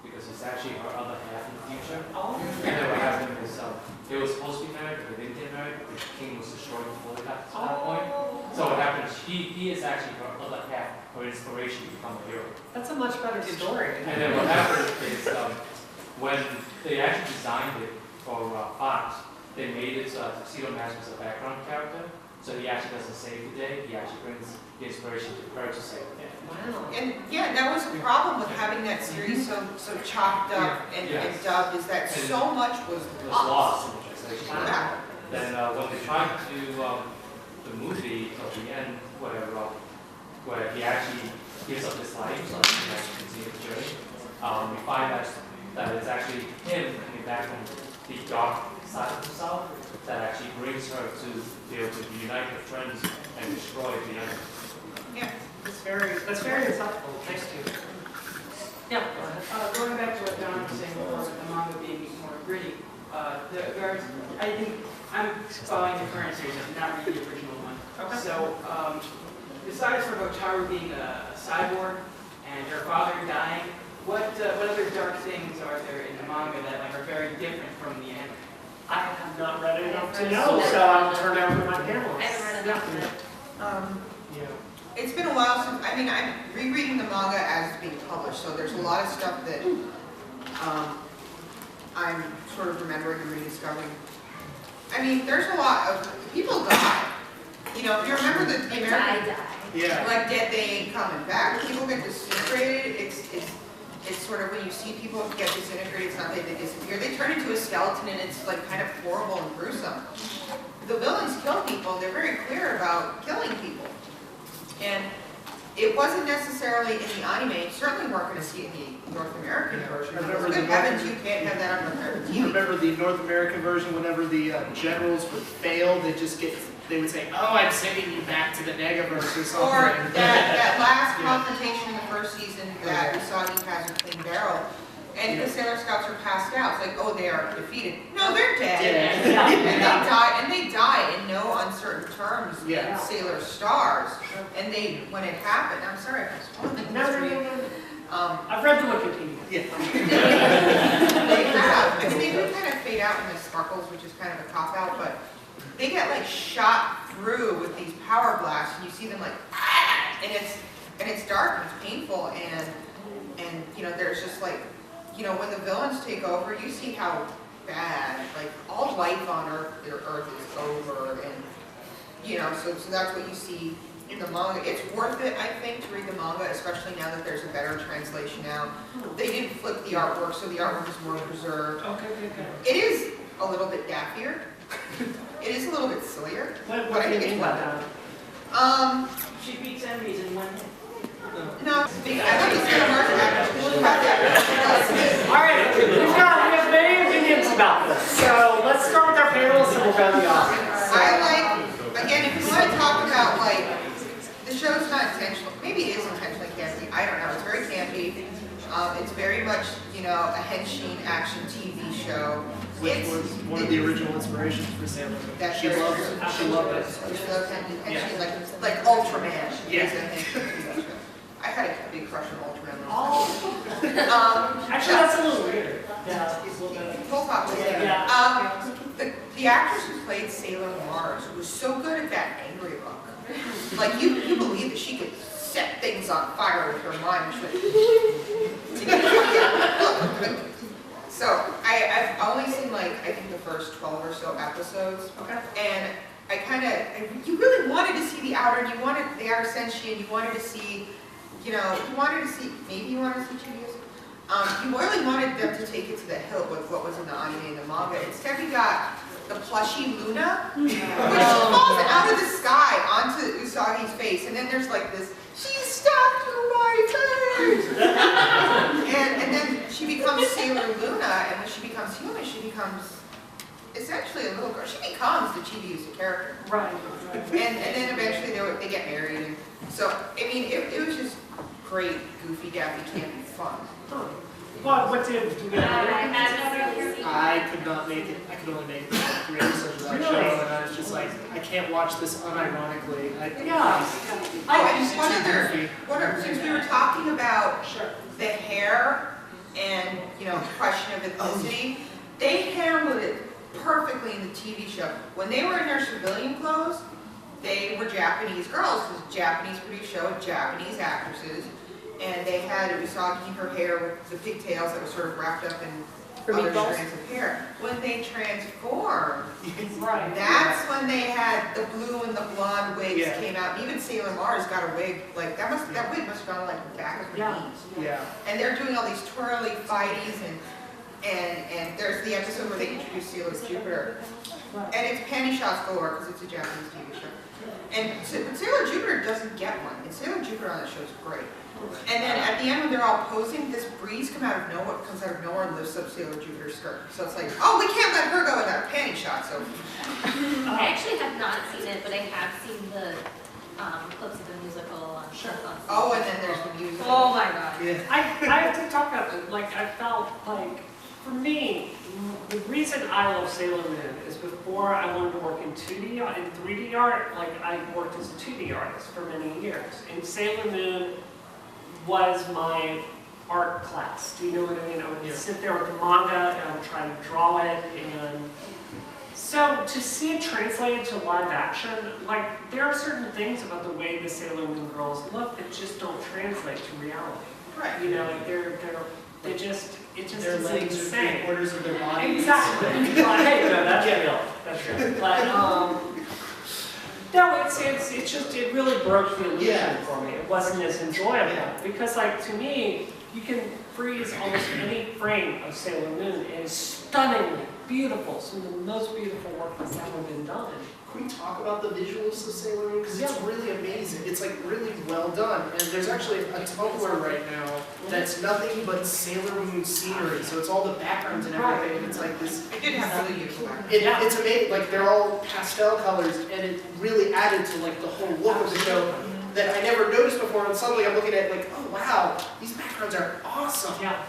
because he's actually her other half in the future. Oh. And then what happened is they were supposed to be married, but they didn't get married. The king was destroyed before they got to that point. So what happened is he is actually her other half, her inspiration to become a hero. That's a much better story. And then what happened is when they actually designed it for Fox, they made it so Tuxedo Mask was a background character. So he actually doesn't save the day, he actually brings the inspiration to her to save the day. Wow. And yeah, that was a problem with having that series so chopped up and dubbed, is that so much was It was lost in the translation. Yeah. Then when they tried to do the movie at the end, whatever, where he actually gives up his life so he can actually continue the journey, we find that it's actually him coming back from the dark side of himself that actually brings her to be able to unite her friends and destroy the enemy. Yeah. That's very insightful. Thanks to you. Yeah, go ahead. Going back to what Don was saying before, with the manga being more gritty, I think I'm following the current series, I'm not reading the original one. Okay. So, besides for Hotaru being a cyborg and her father dying, what other dark things are there in the manga that are very different from the anime? I have not read it enough to know, so I'll turn it over to my panelists. I haven't read enough of it. Yeah. It's been a while since, I'm rereading the manga as it's being published, so there's a lot of stuff that I'm sort of remembering and rediscovering. There's a lot of, people die. If you remember the American... Die. Yeah. like that they ain't coming back. People get disintegrated. It's sort of when you see people get disintegrated, it's not that they disappear. They turn into a skeleton and it's like kind of horrible and gruesome. The villains kill people. They're very clear about killing people. And it wasn't necessarily in the anime. You certainly weren't going to see it in the North American version. Because good heavens, you can't have that on American TV. Remember the North American version, whenever the generals would fail, they would say, oh, I'm sending you back to the Negaverse or something. Or that last confrontation in the first season that Usagi has with Clean Barrel, and the Sailor Scouts are passed out. It's like, oh, they are defeated. No, they're dead. And they die in no uncertain terms in Sailor Stars. And when it happened, I'm sorry if I'm spoiling this. I've read the Wikipedia. Yeah. They have. I mean, they do kind of fade out in the sparkles, which is kind of a cop-out, but they get like shot through with these power blasts, and you see them like, and it's dark and it's painful, and you know, there's just like, you know, when the villains take over, you see how bad, like, all life on Earth is over, and you know, so that's what you see in the manga. It's worth it, I think, to read the manga, especially now that there's a better translation out. They didn't flip the artwork, so the artwork is more preserved. Okay. It is a little bit dappier. It is a little bit sillier. What but I do you think mean it's by worth that? it. She beats enemies in one hit. No, I like to see the market All right, we have many opinions about this. So let's start with our panelists and we'll go to the audience. I like, again, if you want to talk about, like, the show's not intentional, maybe it is intentionally campy, I don't know, it's very campy. It's very much, you know, a henshin action TV show. Which was one of the original inspirations for Sailor Moon. That's She very loved true. it. She loved it. She loves henshin, like Ultraman. Yeah. Is a henshin TV show. I had a big crush on Ultraman. Actually, that's a little weird. Yeah. Full pop. Yeah. The actress who played Sailor Mars was so good at that angry look. Like, you believe that she could set things on fire with her mind. So, I've only seen, like, I think the first 12 or so episodes. Okay. And I kind of, you really wanted to see the outer, and you wanted the outer senshi, and you wanted to see, you know, maybe you wanted to see Chibiusa. You really wanted them to take it to the hill with what was in the anime and the manga. Instead, we got the plushy Luna, which falls out of the sky onto Usagi's face, and then there's like this, she's stuck to my face! and then she becomes Sailor Luna, and when she becomes human, she becomes essentially a little girl. She becomes the Chibiusa character. Right. And then eventually they get married. And so, I mean, it was just great, goofy, daffy, campy fun. What did you get? I could not make it. I could only make 3 episodes of that show, and I was just like, I can't watch this unironically. Since we were talking about the hair and, you know, question of ethnicity, they handled it perfectly in the TV show. When they were in their civilian clothes, they were Japanese girls, because Japanese produced show with Japanese actresses, and they had Usagi, her hair with the pigtails that were sort of wrapped up in other strands of hair. When they transformed, that's when they had the blue and the blonde wigs came out. And even Sailor Mars got a wig, like that wig must have gone like the back of her knees. Yeah. And they're doing all these twirly fighties, and there's the episode where they introduce Sailor Jupiter. And it's panty shots galore because it's a Japanese TV show. And Sailor Jupiter doesn't get one. And Sailor Jupiter on that show is great. And then at the end when they're all posing, this breeze comes out of nowhere and lifts up Sailor Jupiter's skirt. So it's like, oh, we can't let her go without a panty shot. So I actually have not seen it, but I have seen the clips of the musical on Oh, and then there's the music. Oh my god. Yeah. I have to talk about it. Like, I felt like, for me, the reason I love Sailor Moon is before I wanted to work in 2D art, in 3D art, like I worked as a 2D artist for many years. And Sailor Moon was my art class. Do you know what I mean? I would sit there with the manga and I would try to draw it. And so to see it translated to live action, like there are certain things about the way the Sailor Moon girls look that just don't translate to reality. Right. You know, it just Their isn't legs the are same. 3/4 of their body. Exactly. Well, hey, no, that's real. That's real. But No, it's just, it really broke the illusion for me. It wasn't as enjoyable. Because like, to me, you can freeze almost any frame of Sailor Moon and it's stunningly beautiful. Some of the most beautiful work that's ever been done. Can we talk about the visuals of Sailor Moon? Because it's really amazing. It's like really well done. And there's actually a Tumblr right now that's nothing but Sailor Moon scenery. So it's all the backgrounds and everything. And it's like this. I did have really beautiful background. It's amazing. Like they're all pastel colors, and it really added to like the whole look of the show that I never noticed before. And suddenly I'm looking at it like, oh wow, these backgrounds are awesome. Yeah.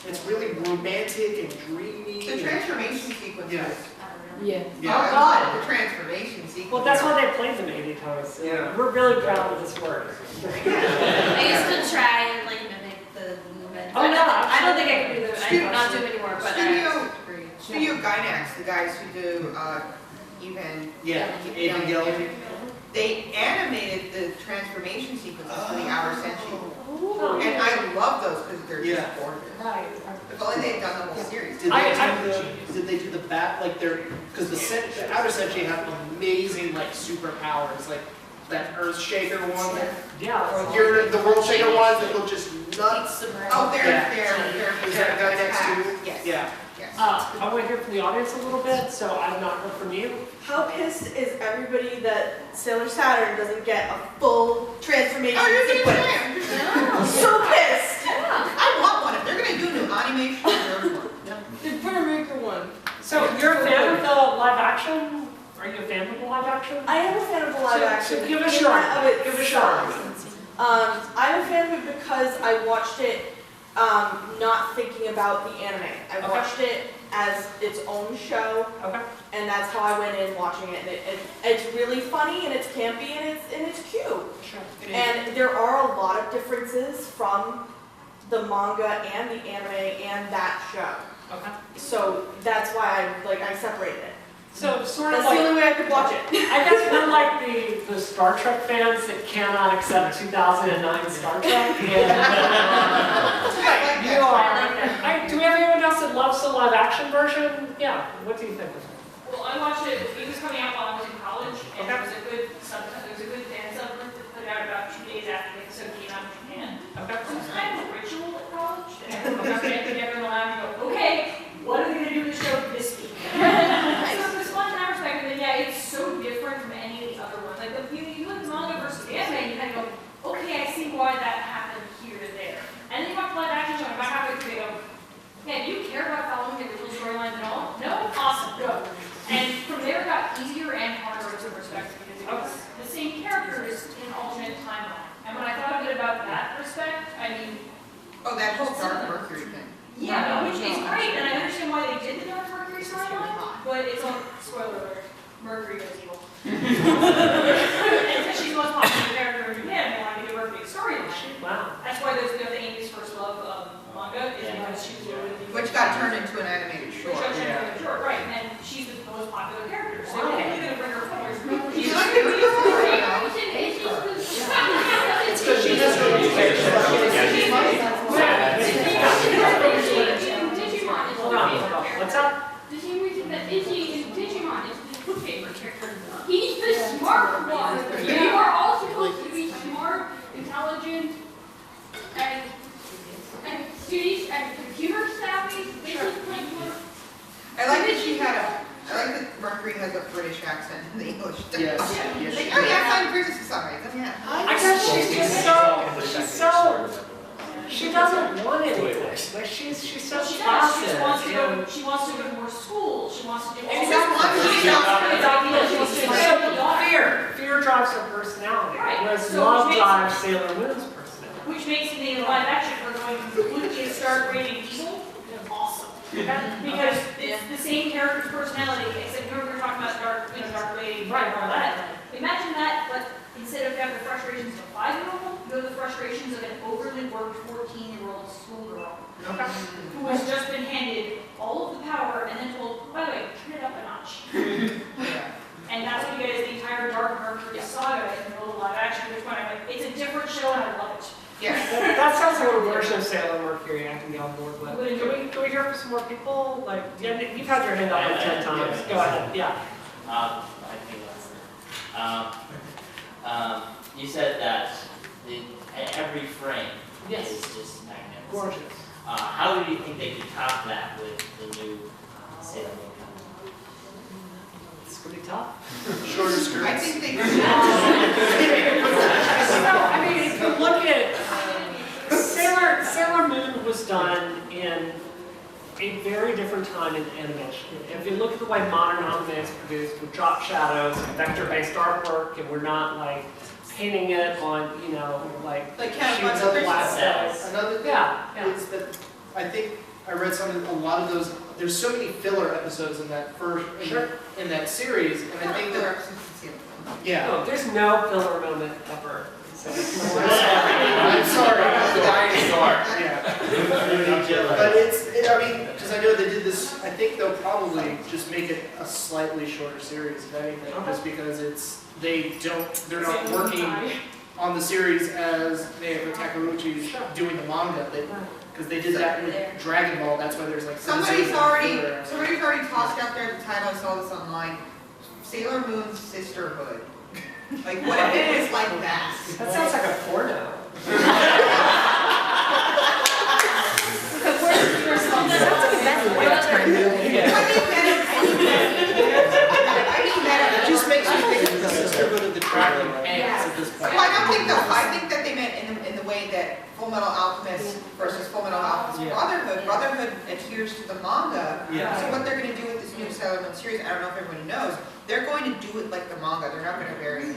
It's really romantic and dreamy. The transformation sequences. Yeah. Yeah. Oh God, the transformation sequence. Well, that's why they played them 80 times. So Yeah. We're really proud of this work. I used to try and like mimic the movement. Oh, no, I don't think I can do them. I do not do them anymore, but Studio Gynax, the guys who do even Evangelion. they animated the transformation sequences for the Outer Senshi. Oh. And I love those because they're just gorgeous. Right. If only they'd done the whole series. Did they do the bat like because the Outer Senshi have amazing like superpowers, like that Earth Shaker one. Yeah. You're the World Shaker ones that look just nuts. Oh, they're Is that guy next to you? Yes. Yeah. Yes. I want to hear from the audience a little bit, so I've not heard from you. How pissed is everybody that Sailor Saturn doesn't get a full transformation sequence? So pissed! I want one. If they're gonna do a new animation, there's one. They better make her one. So you're a fan of the live action? Are you a fan of the live action? I am a fan of the live action. So give us In your that of give us itself. I'm a fan of it because I watched it not thinking about the anime. I watched it as its own show, and that's how I went in watching it. And it's really funny and it's campy and it's cute. Sure. And there are a lot of differences from the manga and the anime and that show. Okay. So that's why I separated it. So sort of That's like, the only way I could watch it. I guess we're like the Star Trek fans that cannot accept 2009 Star Trek. And, you are. Do we have anyone else that loves the live action version? Yeah. What do you think of it? Well, I watched it. It was coming out while I was in college, and there was a good fan supplement that put out about 2 days after the episode came out in Japan. Okay. So it's kind of a ritual at college. And get together in the lab and go, okay, what are we gonna do to the show this week? So it was fun in that respect, and then yeah, it's so different from any of the other ones. Like you look at manga versus anime, and you kind of go, okay, I see why that happened here to there. And then you watch live action show, and about halfway through, you go, yeah, do you care about following the original storylines at all? No? Awesome, go. And from there it got easier and harder in some respects because it was the same characters in an alternate timeline. And when I thought a bit about that respect, I mean, Oh, that whole Dark Mercury thing. yeah, which is great, and I understand why they did the Dark Mercury storyline, but it's on, spoiler alert, Mercury was evil. And because she's the most popular character in Japan, they wanted to give her a big storyline. Wow. That's why there's the Amy's First Love manga, is because she was really the Which got turned into an animated short. Which got turned into a short, right, and she's the most popular character, so if you're gonna bring her forward. You like the video? It's because she has her own What's up? Did you read that Izzy in Digimon is the favorite character? He's the smart one. You are all supposed to be smart, intelligent, and studies and computer savvy. This is like what. I like that she had I like that Mercury has a British accent in the English. Yes. Like, oh yeah, I'm British, sorry. Yeah. I guess she's just so she doesn't want anything. Like she's so passive. She wants to go to more school. She wants to do all Fear drives her personality, Right. whereas So love which drives Sailor Moon's personality. Which makes the live action for going completely start rating evil awesome. Because it's the same character's personality, except we were talking about dark lady, right, all that. Imagine that, but instead of having the frustrations of a 5-year-old, you have the frustrations of an overly worked 14-year-old schoolgirl who has just been handed all of the power and then told, by the way, turn it up a notch. And that's what you get is the entire Dark Mercury saga in the middle of live action, which one I'm like, it's a different show and I love it. Yes. That sounds like a version of Sailor Mercury I can get on board with. Can we hear from some more people? Like, yeah, you've had your hand up like 10 times. Go ahead. Yeah. I think that's You said that every frame Yes. is just magnificent. Gorgeous. How do you think they could top that with the new Sailor Moon comic? It's pretty tough. Shorter skirts. I think they. So, I mean, if you look at Sailor Moon was done in a very different time in animation. If you look at the way modern anime is produced with drop shadows and vector-based artwork, and we're not like painting it on, you know, like Count sheets of black cells. Another thing is that I think I read something, a lot of those, there's so many filler episodes in that first, in that series, and I think that, yeah. No, there's no filler moment ever. So I'm sorry. Yeah. But I mean, because I know they did this, I think they'll probably just make it a slightly shorter series, if anything, just because they're not working on the series as Naoko Takeuchi's doing the manga. Because they did that with Dragon Ball, that's why there's like Somebody's already tossed out there the title, I saw this online, Sailor Moon's Sisterhood. Like, what if it was like that? That sounds like a porno. It just makes me think of the Sisterhood of the Traveling Pants at this point. Well, I don't think though, I think that they meant in the way that Full Metal Alchemist versus Full Metal Alchemist Brotherhood. Brotherhood adheres to the manga. Yeah. So what they're going to do with this new Sailor Moon series, I don't know if everybody knows, they're going to do it like the manga. They're not going to vary it.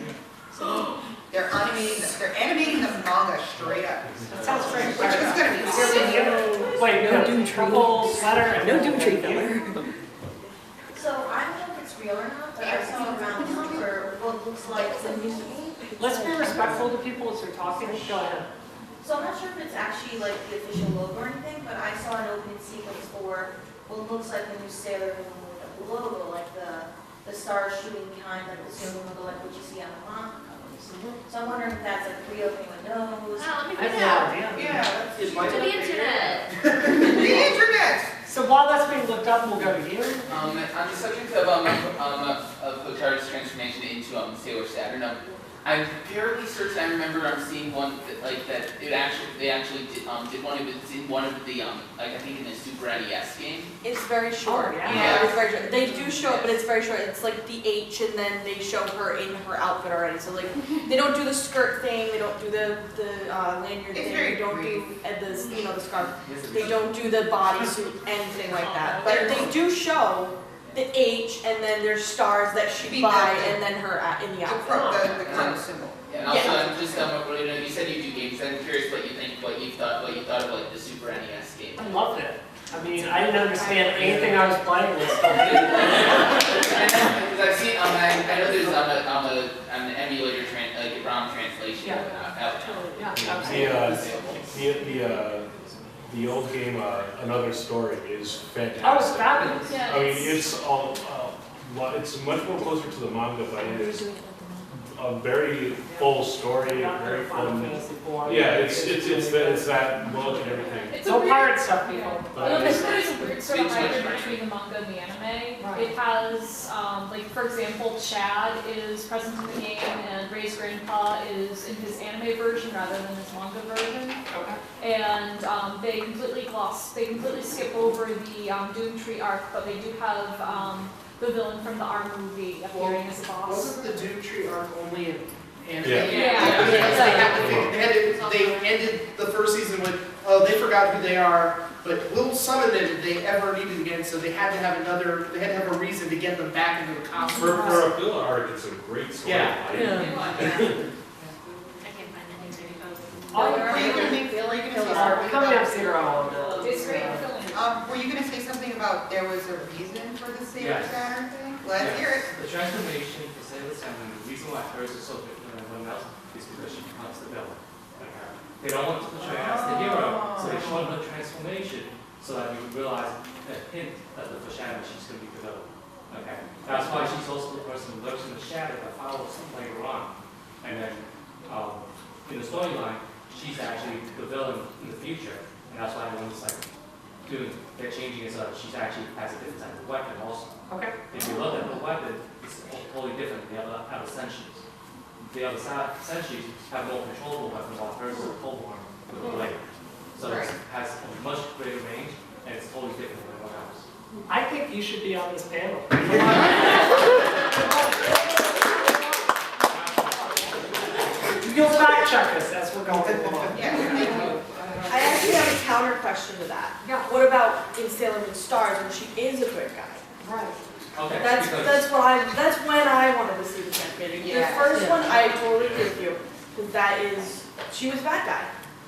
So they're animating the manga straight up. That sounds great. Which is going to be really Wait, no Doomtree sweater. No Doomtree filler. So I don't know if it's real or not, but I saw around for what looks like the new. Let's be respectful to people as they're talking. Go ahead. So I'm not sure if it's actually like the official logo or anything, but I saw an opening sequence for what looks like the new Sailor Moon with a logo, like the stars shooting behind like the Sailor Moon logo, like what you see on the manga covers. So I'm wondering if that's like reopening windows. Wow, let me I find have out. no idea. Yeah. It might To the internet. The internet! So while that's being looked up, we'll go to you. On the subject of Hotara's transformation into Sailor Saturn, I'm fairly certain I remember seeing one that they actually did one of it in one of the like I think in the Super NES game. It's very short. Oh, yeah. It's very short. They do show it, but it's very short. It's like the H, and then they show her in her outfit already. So like, they don't do the skirt thing. They don't do the lanyard thing. They don't do the scarf. They don't do the bodysuit, anything like that. But they do show the H, and then there's stars that shoot by, and then her in the outfit. The crown symbol. Yeah, and also I'm just you said you do games. I'm curious what you thought of like the Super NES game. I loved it. I mean, I didn't understand anything I was playing with. Because I've seen, I know there's an emulator like a ROM translation out now. The old game, Another Story, is fantastic. Oh, it's fabulous. Yeah, I mean, it's much more closer to the manga, but it is a very full story, very fun. Yeah, it's that look and everything. It's No a weird, pirate stuff, people. it's a weird sort of hybrid between the manga and the anime. Right. It has, like for example, Chad is present in the game, and Ray's grandpa is in his anime version rather than his manga version. Okay. And they completely skip over the Doomtree arc, but they do have the villain from the R movie appearing as a boss. Wasn't the Doomtree arc only in anime? Yeah. They ended the first season with, oh, they forgot who they are, but we'll summon them if they ever need it again, so they had to have a reason to get them back into the costume. For a filler arc, it's a great story. Yeah. I can't find anything to post. Were you going to make Coming up zero on the. It's great film. were you going to say something about there was a reason for the Sailor Yes. Saturn thing? Let's hear it. The transformation for Sailor Saturn, the reason why hers is so different than everyone else is because she becomes the villain. Okay. They don't want to portray her as the hero, so they show her transformation so that you realize a hint that the foreshadow she's going to be the villain. Okay. That's why she's also the person who lurks in the shadow that follows later on. And then in the storyline, she's actually the villain in the future, and that's why everyone's like changing it so that she actually has a different type of weapon also. Okay. If you look at the weapon, it's totally totally different than the other centuries. The other centuries have more controllable weapons on hers with a pole arm with a blade. So it has a much greater range, and it's totally different than everyone else. I think you should be on this panel. You'll fact check us as we're going along. I actually have a counter question to that. Yeah. What about in Sailor Moon Stars when she is a good guy? Right. Okay. That's when I wanted to see the transmitting. The first one I totally agree with you, because she was a bad guy.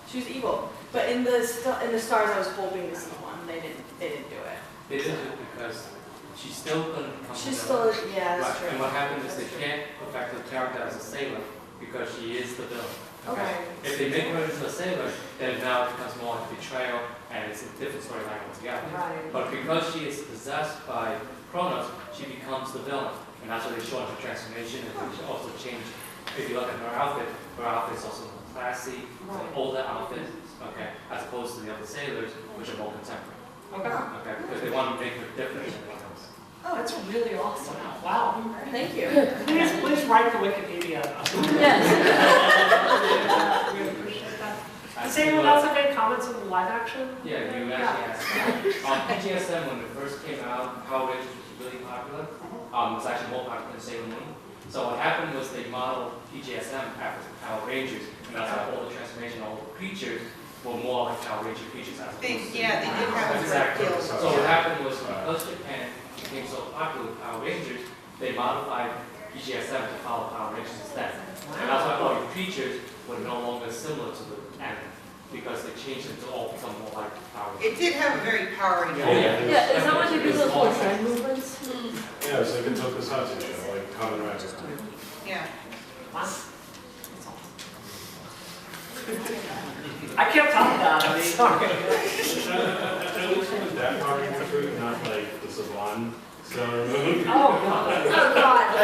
She was evil. But in the Stars I was hoping to see one. They didn't do it. They didn't do it because she still couldn't become She's a still villain. yeah, that's Right. true. And what happened is they can't perfect the character as a sailor because she is the villain. Okay. If they make her into a sailor, then now it becomes more like betrayal, and it's a different storyline altogether. Right. But because she is possessed by Kronos, she becomes the villain, and that's what they show in her transformation. And they also change. If you look at her outfit is also more classy, it's an older outfit, okay, as opposed to the other sailors, which are more contemporary. Okay, because they want to make her different than everyone else. Oh, that's really awesome. Wow. Thank you. Please write the Wikipedia. Yes. We appreciate that. Does anyone else have any comments on the live action? Yeah, you actually asked. On PGSM, when it first came out, Power Rangers was really popular. It was actually more popular than Sailor Moon. So what happened was they modeled PGSM after Power Rangers, and that's why all the transformation, all the creatures were more like Power Ranger creatures as opposed to. They did have a Exactly. deal. So what happened was because Japan became so popular with Power Rangers, they modified PGSM to follow Power Rangers instead. And that's why all the creatures were no longer similar to the anime, because they changed them to all become more like Power Rangers. It did have a very Power Ranger. Yeah, is that what they do those little trend movements? Yeah, it's like a tokusatsu show, like Kamen Rider. Yeah. Wow. I kept talking about it. Sorry. At least from that Power Ranger group, not like the Saban Sailor Moon. Oh, God. Oh, God.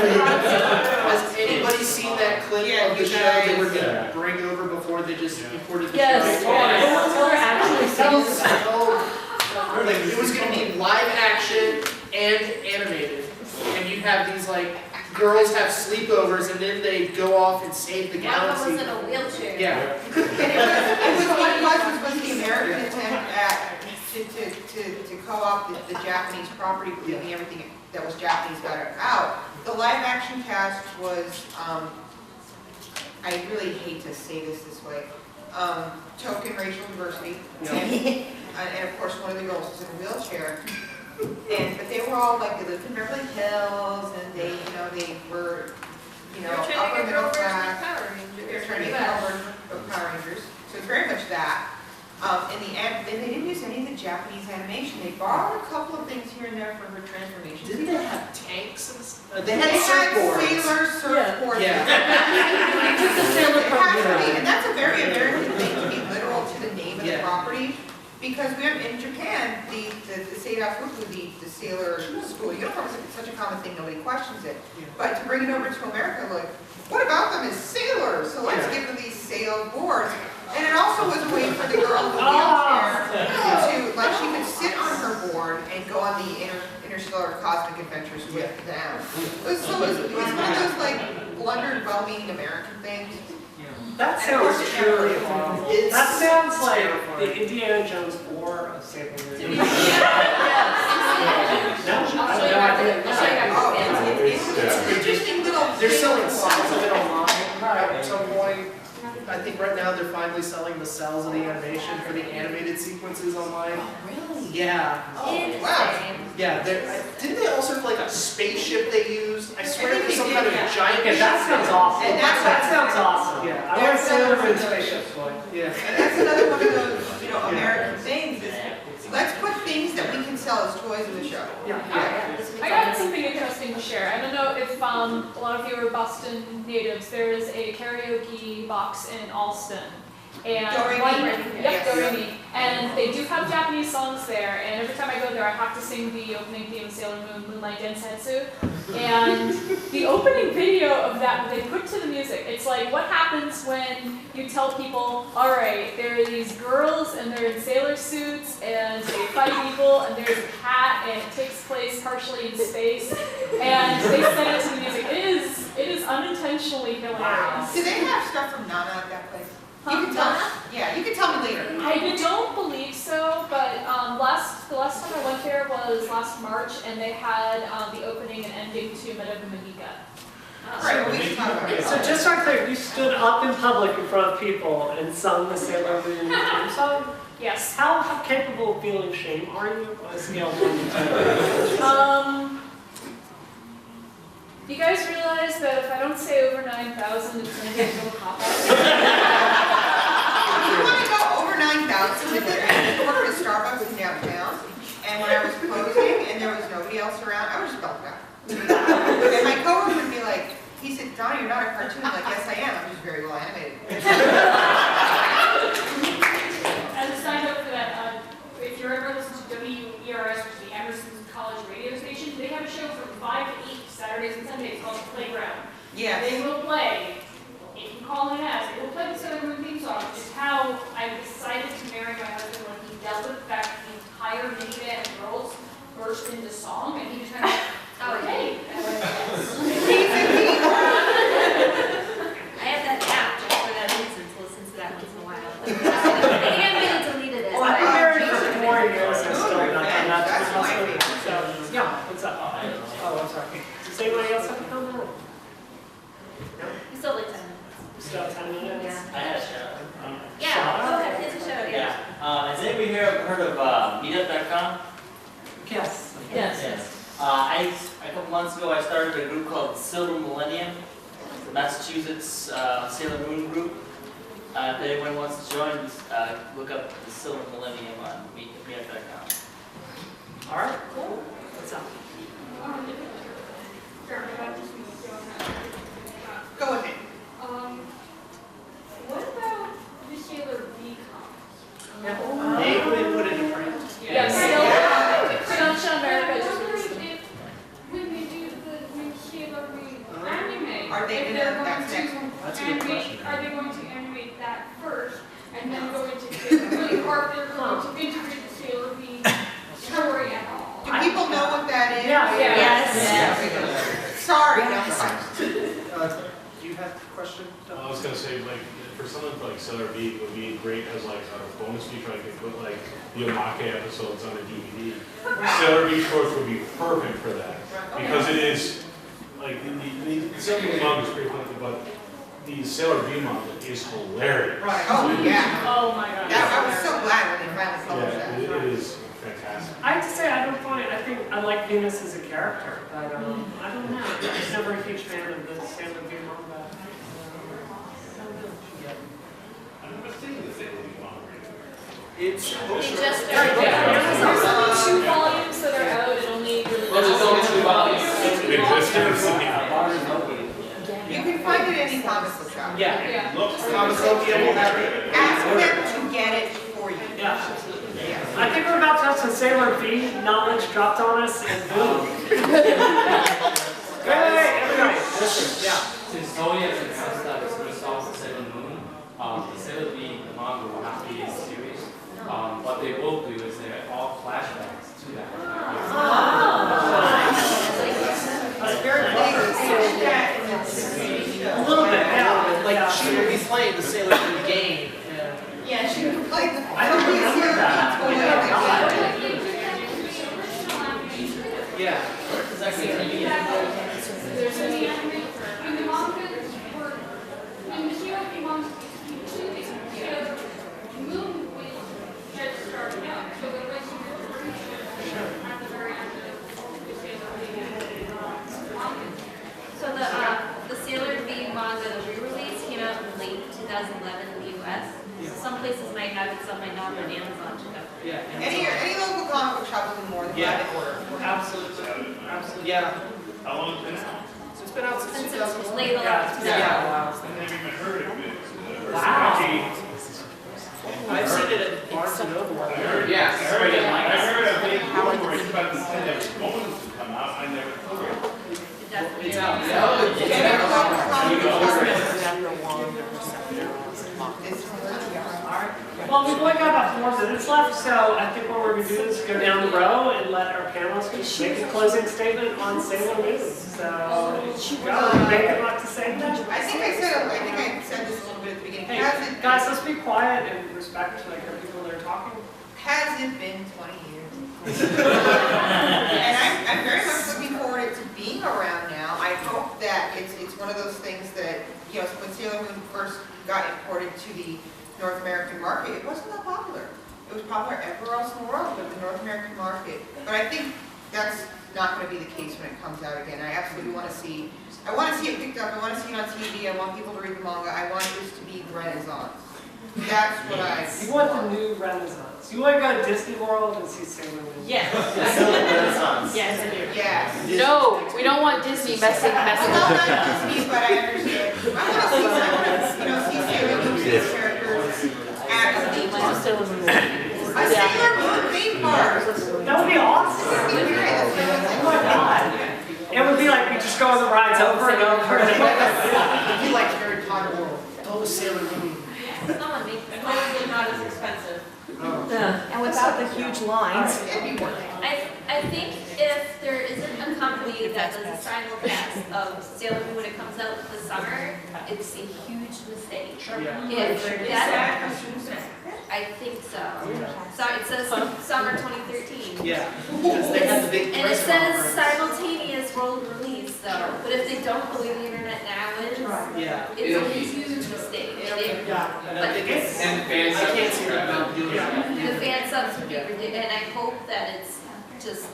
Has anybody seen that clip of the show they were going to bring over before they just imported the Yes. show? Like, it was going to be live action and animated. And you have these, like, girls have sleepovers and then they go off and save the One of them galaxy. was in a wheelchair. Yeah. It was the American attempt to co-opt the Japanese property, leaving everything that was Japanese out. The live action cast was, I really hate to say this way, token racial diversity. And of course, one of the girls was in a wheelchair. But they were all like, they lived in Beverly Hills, and they were, upper middle class. They were trying to get over Power Rangers. So it's very much that. And they didn't use any of the Japanese animation. They borrowed a couple of things here and there for her transformation. Didn't they have tanks and stuff? They They had had surfboards. sailor surfboards. Yeah. It has to be, and that's a very American thing to be literal to the name of the property. Because we have in Japan, the Seidafuku, the sailor school uniform is such a common thing, nobody questions it. But to bring it over to America, like, what about them as sailors? So let's give them these sail boards. And it also was a way for the girl in the wheelchair to, like, she could sit on her board and go on the interstellar cosmic adventures with them. It was one of those, like, blundered, well-meaning American things. That sounds truly horrible. That sounds like the Indiana Jones War of Sailor Moon. It's interesting little. They're selling cells of it online at some point. I think right now they're finally selling the cells of the animation for the animated sequences online. Oh, really? Yeah. Oh, wow. Yeah, didn't they also have like a spaceship they used? I swear it was some kind of giant Okay, that sounds awesome. And That sounds awesome. Yeah. I want to Sailor Moon spaceship toy. Yeah. And that's another one of those, American things, is let's put things that we can sell as toys in the show. I got something interesting to share. I don't know if a lot of you are Boston natives. There is a karaoke box in Allston, And Do-Re-Mi. And they do have Japanese songs there, and every time I go there, I have to sing the opening theme of Sailor Moon, Moonlight Densetsu. And the opening video of that, they put to the music, it's like, what happens when you tell people, all right, there are these girls, and they're in sailor suits, and they fight people, and there's a cat, and it takes place partially in space, and they set it to the music. It is unintentionally hilarious. Do they have stuff from Nana at that place? You can tell. Yeah, you can tell me later. I don't believe so, but the last time I went there was last March, and they had the opening and ending to Medeva Magica. Right, we can talk about it. So just so I'm clear, you stood up in public in front of people and sung the Sailor Moon theme song? Yes. How capable of feeling shame are you on a scale of 1 to 10? You guys realize that if I don't say over 9,000, it's going to get a little pop out? You want to go over 9,000? I worked at Starbucks in downtown, and when I was closing and there was nobody else around, I was just belting out. And my coworker would be like, he said, Donna, you're not a cartoon. I'm like, yes, I am. I'm just very well animated. As a side note for that, if you're ever listening to WERS, which is the Emerson College radio station, they have a show from 5 to 8 Saturdays and Sundays called Playground. Yeah. They will play, if you call and ask, they will play the Sailor Moon theme song, which is how I decided to marry my husband when he dealt with the fact that the entire minivan of girls burst into song, and he just kind of like, oh, hey. I have that app just for that reason, to listen to that once in a while. I think I might have deleted it. Well, I've been married for 4 years and still not done that. That's my favorite. So, yeah, what's up? Oh, I'm sorry. Does anybody else have a comment? No? We still have like 10 minutes. We still have 10 minutes? Yeah. I had a shout. Yeah, go ahead, it's a show, yeah. Has anybody here heard of meetup.com? Yes. Yes. A couple months ago, I started a group called Silver Millennium, the Massachusetts Sailor Moon group. If anyone wants to join, look up the Silver Millennium on meetup.com. All right, cool. What's up? Go ahead. What about the Sailor V comics? They would put it in print. Yes, Sunshine America just released them. When they do the new Sailor V anime, Are they if gonna, they're that's going next one. That's a good to question. animate, are they going to animate that first and then go into really hard, they're going to integrate the Sailor V story at all? Do people know what that is? Yeah. Yes. Sorry, I'm sorry. Do you have a question? I was gonna say, like, for something like Sailor V, it would be great as like a bonus feature. I could put like the Omake episodes on a DVD. Sailor V shorts would be perfect for that because it is like the Sailor V manga is pretty funny, but the Sailor V manga is hilarious. Right. Oh, yeah. Oh my god. I was so glad when they finally published Yeah, that. it is fantastic. I have to say, I think I like Venus as a character, but I don't know. I was never a huge fan of the Sailor V manga. I've never seen the Sailor Moon manga. It's They just There's only 2 volumes that are out, and only Well, there's only 2 volumes. You can find it in any comic book shop. Yeah. Look, Comicsopia will have it. Ask them to get it for you. Yeah. Yes. I think we're about to have some Sailor V knowledge dropped on us, and boom. Hey, everybody. Listen, yeah. Since Toei has announced that it's going to stop the Sailor Moon, the Sailor V manga will not be a series. What they will do is they're all flashbacks to that. That's very A little bit, yeah. Like she would be playing the Sailor Moon game. Yeah, she would play the. I don't remember that. Yeah. There's an anime in the manga where in the Sailor V manga, Sailor Moon was just starting out, so there was some information at the very end of the Sailor V manga. So the Sailor V manga, the re-release, came out in late 2011 in the US. Some places might have it, some might not, but Amazon should have it. Yeah. Any local comic book shop will be more than glad to order. Absolutely. Absolutely. Yeah. How long has it been out? So it's been out since Since it's 2001. late Yeah. 2011. Yeah. Wow. I've never even heard of it. Wow. I've seen it at Barnes and Noble. Yes. I heard a big rumor expecting that bonus to come out, I never told her. Definitely. Well, we've only got about 4 minutes left, so I think what we're going to do is go down the row and let our panelists make a closing statement on Sailor Moon. So, go, anything like to say that? I think I said this a little bit at the beginning. Hey, Has it, guys, let's be quiet and respect like the people that are talking. has it been 20 years? And I'm very much looking forward to being around now. I hope that it's one of those things that, you know, when Sailor Moon first got imported to the North American market, it wasn't that popular. It was popular everywhere else in the world, but the North American market. But I think that's not going to be the case when it comes out again. I absolutely want to see it picked up. I want to see it on TV. I want people to read the manga. I want this to be the Renaissance. That's what I You want the new Renaissance. You want to go to Disney World and see Sailor Moon. Yes. Renaissance. Yes, I do. Yes. No, we don't want Disney messing. Well, not Disney, but I understand. I want to see Sailor Moon characters actually. A Sailor Moon theme park. That would be awesome. Oh my god. It would be like we just go on the rides over and over and over. It'd be like Harry Potter world. Oh, Sailor Moon. Someone make that. Probably not as expensive. And without the huge lines. I think if there isn't a company that does a simulcast of Sailor Moon when it comes out this summer, it's a huge mistake. If that, I think so. So it says summer 2013. Yeah. Because they had the big And it says simultaneous world release though. But if they don't believe the internet now is, Yeah. it's a huge mistake. And I think it's, And I fans can't see them not doing that. The fan subs would be ridiculous, and I hope that it's just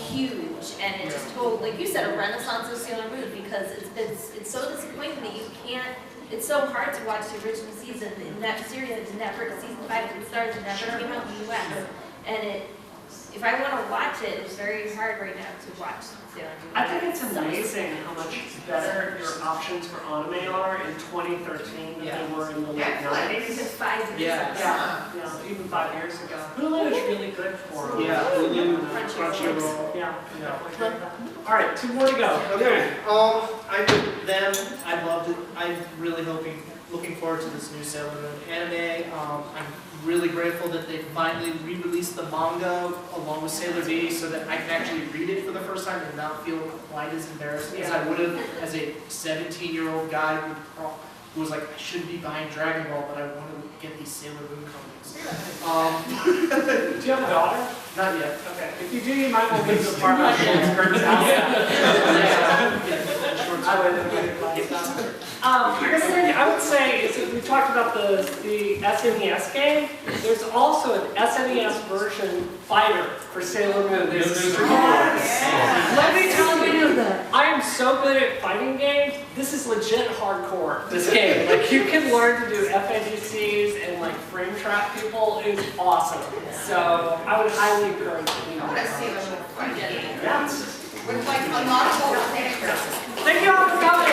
huge, and it just told, like you said, a renaissance of Sailor Moon, because it's so disappointing that you can't, it's so hard to watch the original season, and that series has never, season 5 of the stars never came out in the US, and if I want to watch it, it's very hard right now to watch Sailor Moon. I think it's amazing how much better your options for anime are in 2013 than they were in the late 90s. Even 5 years ago. Yeah, even 5 years ago. Hulu is really good for them. Yeah, Hulu, Crunchyroll. Yeah. All right, 2 more to go. Okay. I loved it. I'm really looking forward to this new Sailor Moon anime. I'm really grateful that they finally re-released the manga along with Sailor V so that I can actually read it for the first time and not feel quite as embarrassed as I would have as a 17-year-old guy who was like, I shouldn't be buying Dragon Ball, but I want to get these Sailor Moon comics. Do you have a daughter? Not yet. Okay. If you do, you might want to leave the apartment and Kurt's house. I would say is we talked about the SNES game. There's also an SNES version fighter for Sailor Moon. Let me tell you, I am so good at fighting games. This is legit hardcore. This game, like you can learn to do FADCs and like frame trap people. It's awesome. So I would highly encourage it. I want to see them fight game. Yes. With like unlockable characters. Thank you all for coming.